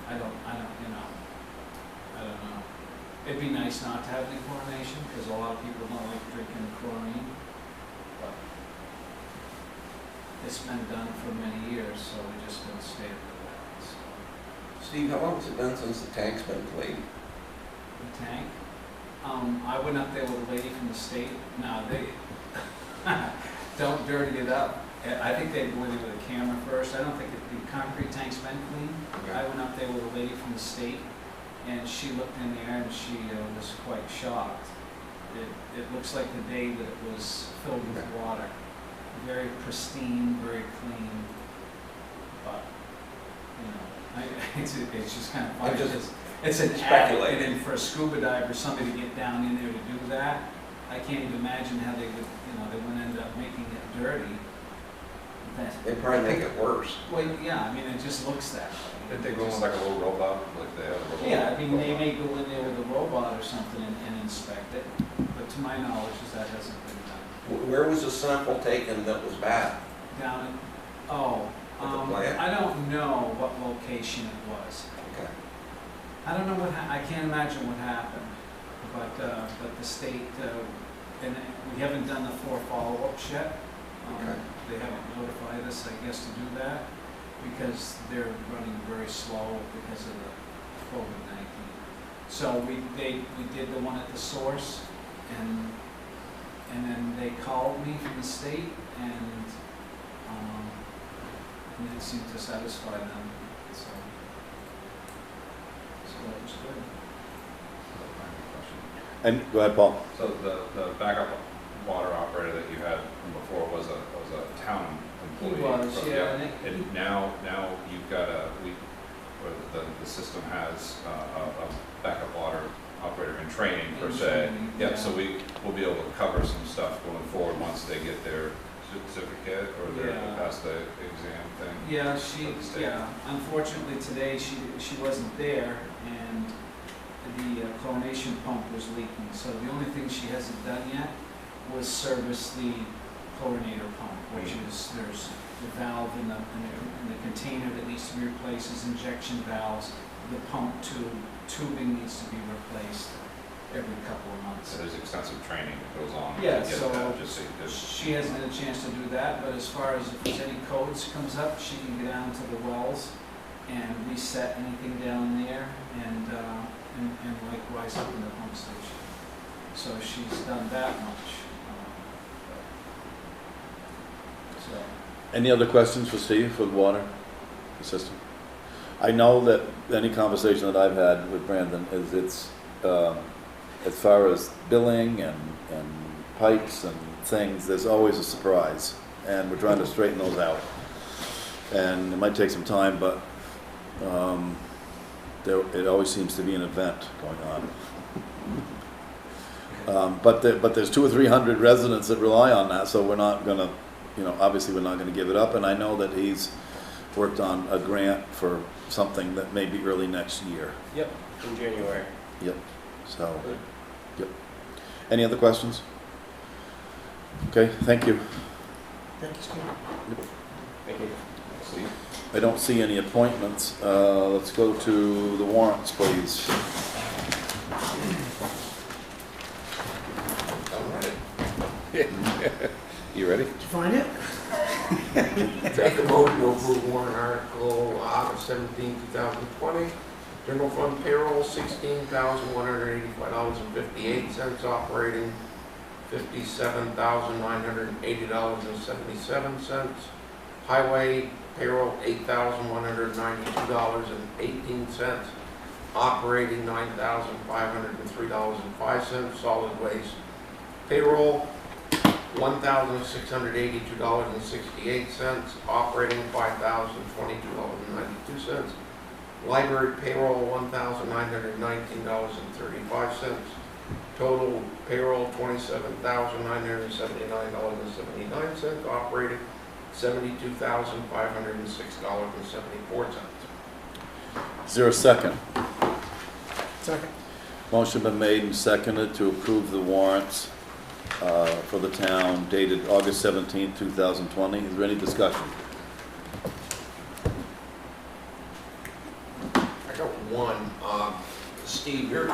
I don't know. It'd be nice not to have any chlorination, because a lot of people don't like drinking chlorine. But it's been done for many years, so we just don't stay with that. So. Steve, how long has it been since the tank's been cleaned? The tank. I went up there with a lady from the state. Now they don't dirty it up. I think they went in with a camera first. I don't think the concrete tank's been cleaned. Okay. I went up there with a lady from the state, and she looked in there and she was quite shocked. It looks like the day that it was filled with water. Very pristine, very clean. But it's just kind of funny. It's an act, and for a scuba diver, somebody to get down in there to do that, I can't even imagine how they would, they wouldn't end up making it dirty. They probably make it worse. Well, yeah, I mean, it just looks that way. Did they go in like a little robot, like they have a robot? Yeah, I mean, they may go in there with a robot or something and inspect it, but to my knowledge, that hasn't been done. Where was the sample taken that was bad? Down in, At the plant? I don't know what location it was. Okay. I don't know I can't imagine what happened, but the state, and we haven't done the 4 follow-ups yet. Okay. They haven't notified us, I guess, to do that, because they're running very slow because of the COVID-19. So we did the one at the source, and then they called me from the state, and it seemed to satisfy them. So that was good. And, go ahead, Paul. So the backup water operator that you had from before was a town employee? He was, yeah. And now you've got where the system has a backup water operator in training per se. Yeah, so we'll be able to cover some stuff going forward once they get their certificate or they're pass the exam thing. Yeah, unfortunately today she wasn't there, and the chlorination pump was leaking. So the only thing she hasn't done yet was service the chlorinator pump, which is there's the valve in the container that needs to be replaced, is injection valves. The pump tubing needs to be replaced every couple of months. So there's extensive training that goes on. Yeah, to get so that, just she hasn't had a chance to do that, but as far as if there's any codes comes up, she can get down to the wells and reset anything down there, and likewise up in the pump station. So she's done that much. Any other questions for Steve for the water system? I know that any conversation that I've had with Brandon is it's, as far as billing and pipes and things, there's always a surprise. And we're trying to straighten those out. And it might take some time, but it always seems to be an event going on. But there's 200 or 300 residents that rely on that, so we're not gonna, obviously we're not gonna give it up. And I know that he's worked on a grant for something that may be early next year. Yep, in January. Yep, so, yep. Any other questions? Okay, thank you. Thank you, Steve. Thank you. Steve? I don't see any appointments. Let's go to the warrants, please. You ready? Did you find it? Take a motion to approve warrant article August 17, 2020. General fund payroll, $16,185.58. Operating, $57,980.77. Highway payroll, $8,192.18. Operating, $9,503.05. Solid waste payroll, $1,682.68. Operating, $5,022.92. Library payroll, $1,919.35. Total payroll, $27,979.79. Operating, $72,506.74. Is there a second? Second. Motion been made and seconded to approve the warrants for the town dated August 17th, 2020. Is there any discussion? I got one. Steve, your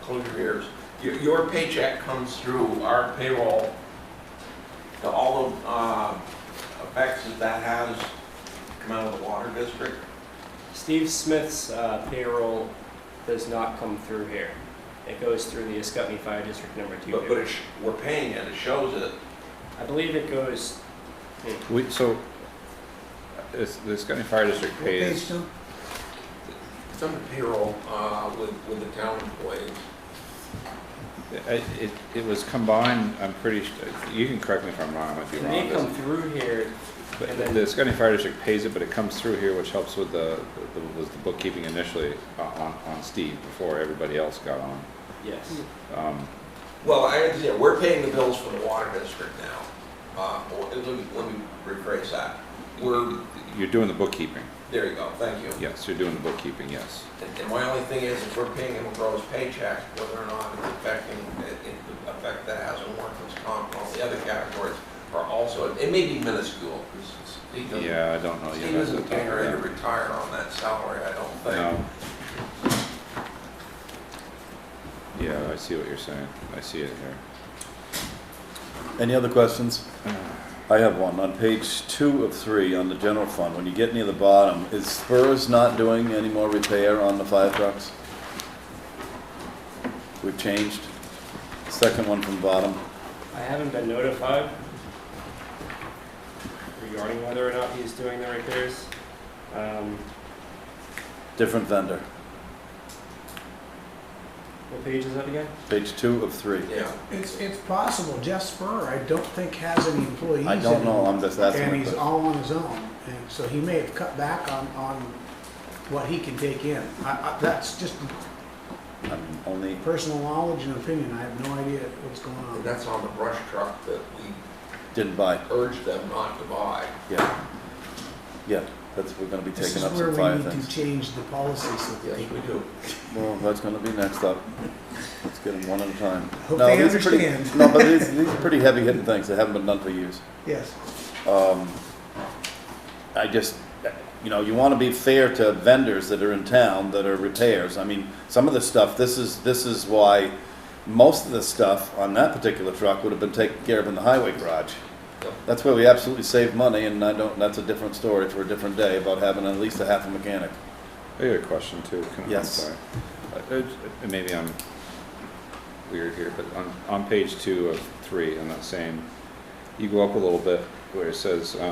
close your ears. Your paycheck comes through our payroll. All the effects that has come out of the water district. Steve Smith's payroll does not come through here. It goes through the Ascutney Fire District number 2. But we're paying it. It shows it. I believe it goes. So, the Scotty Fire District What page, pays, Tom? It's under payroll with the town employees. it was combined, I'm pretty, you can correct me if I'm wrong, I might be It wrong. may come through here. But and then- the Scotty Fire District pays it, but it comes through here, which helps with the bookkeeping initially on Steve before everybody else got on. Yes. Well, I understand. We're paying the bills for the water district now. Let me rephrase that. You're doing the bookkeeping. There you go. Thank you. Yes, you're doing the bookkeeping, yes. And my only thing is, if we're paying him a gross paycheck, whether or not it's affecting, it affect that hasn't worked as comp, all the other categories are also, it may be minuscule, because Steve doesn't, Yeah, I don't know. Steve isn't getting ready to retire on that salary, I don't think. No. Yeah, I see what you're saying. I see it here. Any other questions? I have one. On page 2 of 3 on the general fund, when you get near the bottom, is Spurs not doing any more repair on the fire trucks? We've changed. Second one from the bottom. I haven't been notified regarding whether or not he's doing the repairs. Different vendor. What page is that again? Page 2 of 3. Yeah. It's possible. Jeff Spur, I don't think has any employees. I don't know. anymore. I'm just asking. And a he's question. all on his own, and so he may have cut back on what he can take in. That's just I'm only. personal knowledge and opinion. I have no idea what's going And on. that's on the brush truck that we Didn't buy. urged them not to buy. Yeah. Yeah. We're going to be This taking is up where some we fire need things. to change the policy so that Yes, they, we do. Well, that's going to be next up. Let's get them one at a time. Hope they these are pretty- understand. No, but these are pretty heavy hitting things that haven't been done for years. yes. I just, you want to be fair to vendors that are in town that are repairs. I mean, some of the stuff, this is why most of the stuff on that particular truck would have been taken care of in the highway garage. Yep. That's where we absolutely save money, and that's a different story for a different day about having at least a half a mechanic. I got a question too. Yes. I'm sorry. Maybe I'm weird here, but on page 2 of 3, on that same, you go up a little bit where it says, I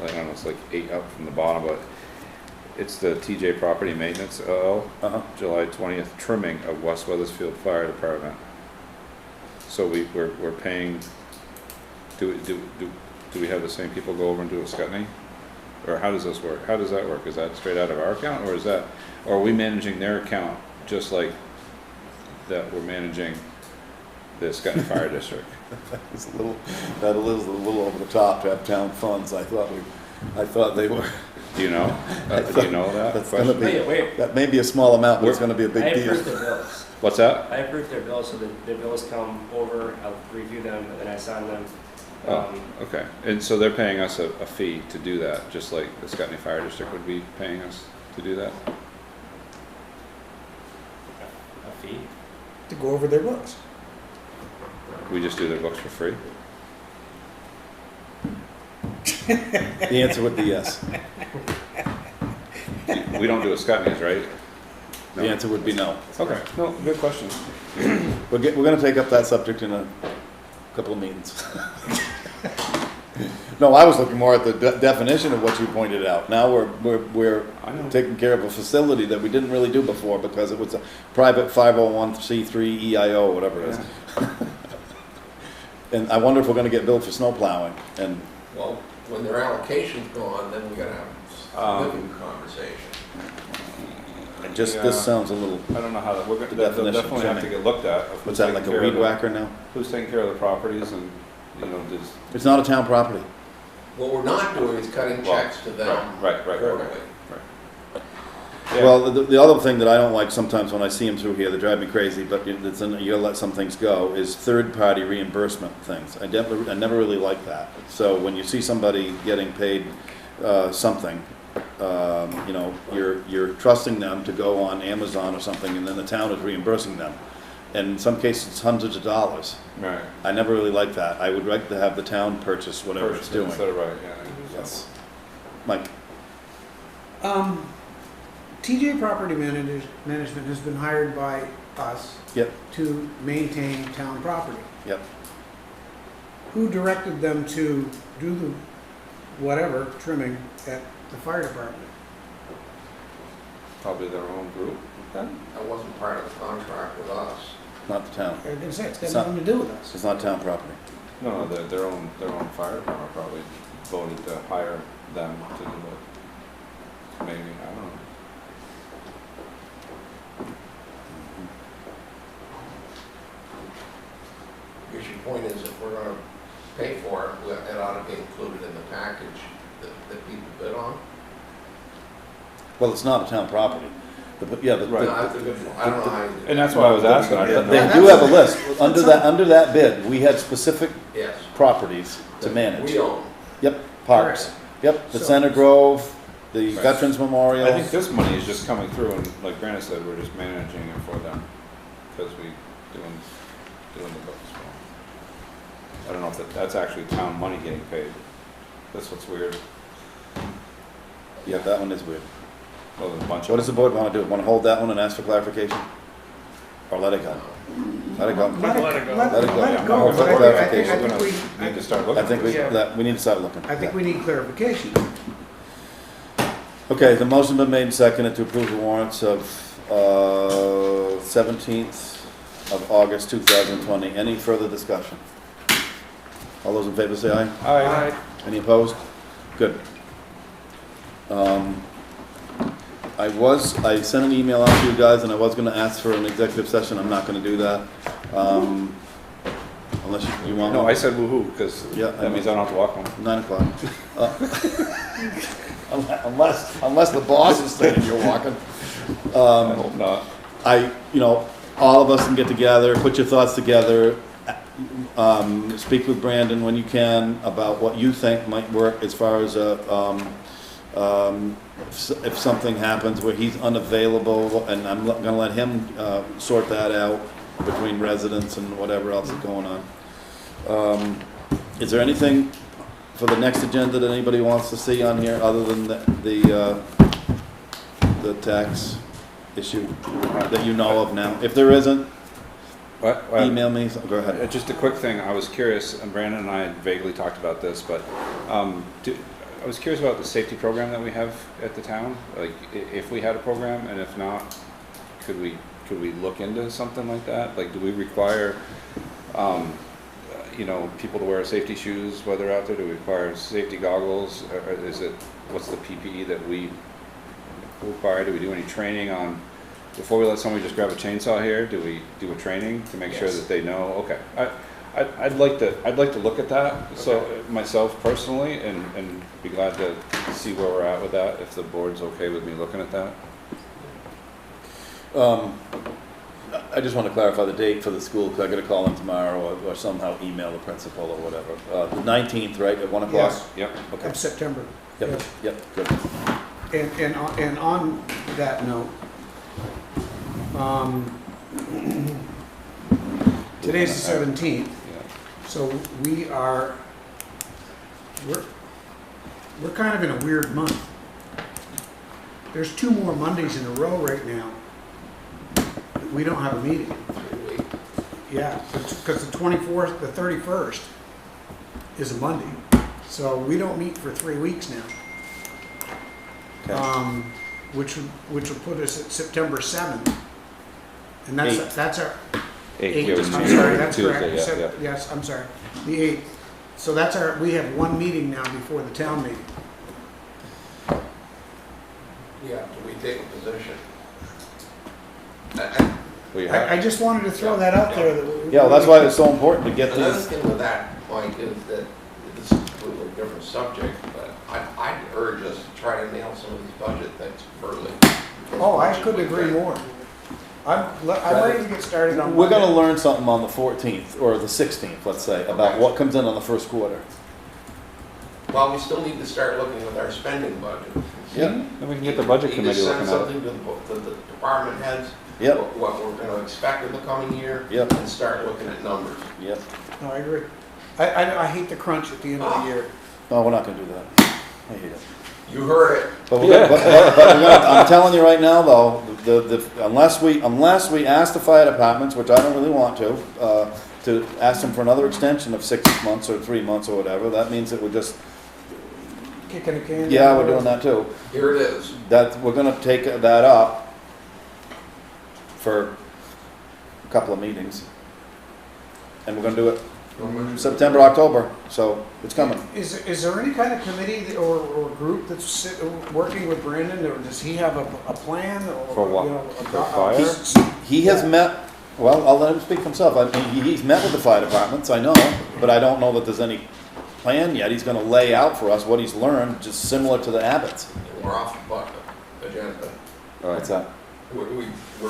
don't know, it's like 8 up from the bottom, but it's the TJ Property Maintenance LL, July 20th trimming of West Weathersfield Fire Department. So we're paying. Do we have the same people go over and do a Scutney? Or how does this work? How does that work? Is that straight out of our account, or are we managing their account just like that we're managing the Scutney Fire District? That is a little over the top to have town funds. I thought they were. Do you know? Do you know that? That's gonna question? be, Wait. that may be a small amount, but it's gonna be a I big approved deal. their bills. What's that? I approved their bills, so their bills come over, I'll review them, and then I sign them. Oh, okay. And so they're paying us a fee to do that, just like the Scutney Fire District would be paying us to do that? A fee? To go over their books. we just do their books for free? The answer would be yes. We don't do a Scotty's, right? No. The answer would be no. Okay, no, good question. We're gonna take up that subject in a couple of meetings. No, I was looking more at the definition of what you pointed out. Now we're I know. taking care of a facility that we didn't really do before because it was a private 501c3 EIO, whatever it is. And I wonder if we're gonna get billed for snow plowing, and Well, when their allocation's gone, then we gotta have a living conversation. just, Yeah. this sounds a little, I don't know how that, we're gonna, The they'll definition, definitely have to trimming. get looked at. of what's who's that, taking like a care of weed the- whacker now? Who's taking care of the properties and, does. It's not a town property. What we're not doing is cutting Well, checks to them Right. quarterly. Yeah. Well, the other thing that I don't like sometimes when I see them through here, that drive me crazy, but you gotta let some things go, is third-party reimbursement things. I never really like that. So when you see somebody getting paid something, you're trusting them to go on Amazon or something, and then the town is reimbursing them. And in some cases, it's hundreds of dollars. Right. I never really like that. I would like to have the town purchase whatever it's doing. Instead of right, yeah. Yes. Mike? TJ Property Management has been hired by us Yep, to maintain town property. yep. Who directed them to do the whatever trimming at the fire department? Probably their own group. That wasn't part of the contract with us. Not the town. I was gonna say, it's got It's not- nothing to do with us. It's not town property. No, their own fire department probably voted to hire them to do it. Maybe, I don't know. I guess your point is if we're gonna pay for it, it ought to be included in the package that people bid on. Well, it's not a town property. Yeah, Right. No, that's a good point. I don't know how you. And that's why I was asking. I They didn't know. do have a list. Under that bid, we had specific Yes. properties to manage. We own. Yep, parks. Yep, the So- Center Grove, the Right. Veterans Memorial. I think this money is just coming through and like Brandon said, we're just managing it for them. Because we doing the books. I don't know if that's actually town money getting paid. That's what's weird. Yeah, that one is weird. Well, there's a bunch What of does the board want to do? Want to hold that one and ask for clarification? Or let it go? Let it go. Let it go. Let it go. Let it Yeah, go, I'm but for clarification. I We're think gonna need to start I looking. think we need to start looking. I think we need clarification. Okay, the motion been made and seconded to approve the warrants of 17th of August 2020. Any further discussion? All those in favor say aye. Aye. Any opposed? Good. I sent an email out to you guys and I was gonna ask for an executive session. I'm not gonna do that. Unless you want. No, one. I said woo-hoo, because Yeah, I that means I don't have to walk home. 9 o'clock. Unless the boss is saying you're walking. I hope not. All of us can get together, put your thoughts together, speak with Brandon when you can about what you think might work as far as if something happens where he's unavailable, and I'm gonna let him sort that out between residents and whatever else is going on. Is there anything for the next agenda that anybody wants to see on here other than the tax issue that you know of now? If there isn't, What? email me. Go ahead. Just a quick thing, I was curious, and Brandon and I had vaguely talked about this, but I was curious about the safety program that we have at the town. Like, if we had a program, and if not, could we look into something like that? Like, do we require, people to wear safety shoes while they're out there? Do we require safety goggles? Or what's the PPE that we require? Do we do any training on, before we let somebody just grab a chainsaw here, do we do a training to make sure Yes. that they know? Okay, I'd like to look at that, so myself personally, and be glad to see where we're at with that, if the board's okay with me looking at that. I just want to clarify the date for the school, because I got to call them tomorrow or somehow email the principal or whatever. The 19th, right, at 1 o'clock? Yes. Yep. Okay. Of September. Yep, yep, good. And on that note, today's the 17th. Yeah. So we're kind of in a weird month. There's 2 more Mondays in a row right now. We don't have a meeting. Yeah, because the 24th, the 31st is a Monday. So we don't meet for 3 weeks now. Okay. Which would put us at September 7th. And that's our, 8th, I'm sorry, that's Tuesday, correct. yeah. Yes, I'm sorry, the 8th. So we have 1 meeting now before the town meeting. Yeah, do we take a position? I just wanted to throw that out there. Yeah, well, that's why it's so important to get Another these. thing with that, Mike, is that this is a completely different subject, but I'd urge us to try to nail some of these budget things early. Oh, I couldn't agree more. I'm ready to get started on. We're gonna Monday. learn something on the 14th, or the 16th, let's say, about Okay. what comes in on the first quarter. Well, we still need to start looking at our spending budget. Yep. Then we can get the budget committee Either looking send at it. something to the department heads, Yep, what we're gonna expect in the coming year, Yep. and start looking at numbers. yep. No, I agree. I hate the crunch at the end of the year. No, we're not gonna do that. I hate it. You heard it. But we're gonna, I'm telling you right now, though, unless we ask the fire departments, which I don't really want to ask them for another extension of 6 months or 3 months or whatever, that means that we're just, Kicking a can. yeah, we're doing that too. Here it is. That, we're gonna take that up for a couple of meetings. And we're gonna do it September, October, so it's coming. Is there any kind of committee or group that's working with Brandon, or does he have a plan? Or, For what? you know, For fire? He has met, well, I'll let him speak for himself. I mean, he's met with the fire departments, I know, but I don't know that there's any plan yet. He's gonna lay out for us what he's learned, just similar to the Abbotts. We're off the agenda. What's that? We're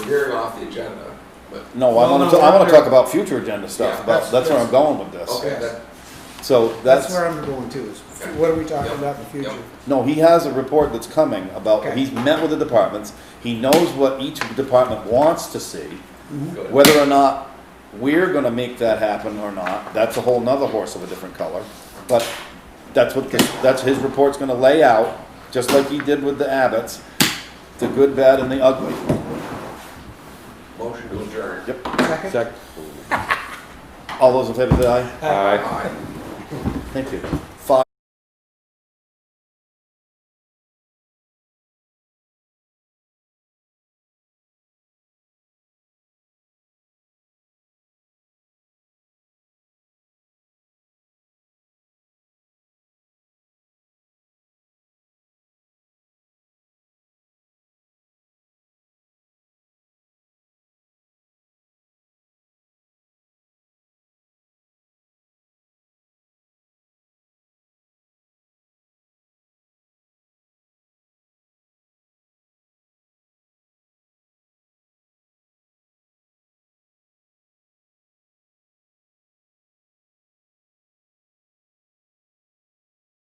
veering off the agenda, but, No, No, I wanna no, talk about future agenda stuff, Yeah, about, that's where I'm going with this. okay, that, So That's where I'm going to, is what are we talking Yep. about in the future? Yep. no, he has a report that's coming about, Okay. he's met with the departments, he knows what each department wants to see. good. Whether or not we're gonna make that happen or not, that's a whole nother horse of a different color. But that's what, that's his report's gonna lay out, just like he did with the Abbotts, the good, bad, and the ugly. Motion to adjourn. Yep. Second? Check. All those in favor say aye. Aye. Aye. Thank you.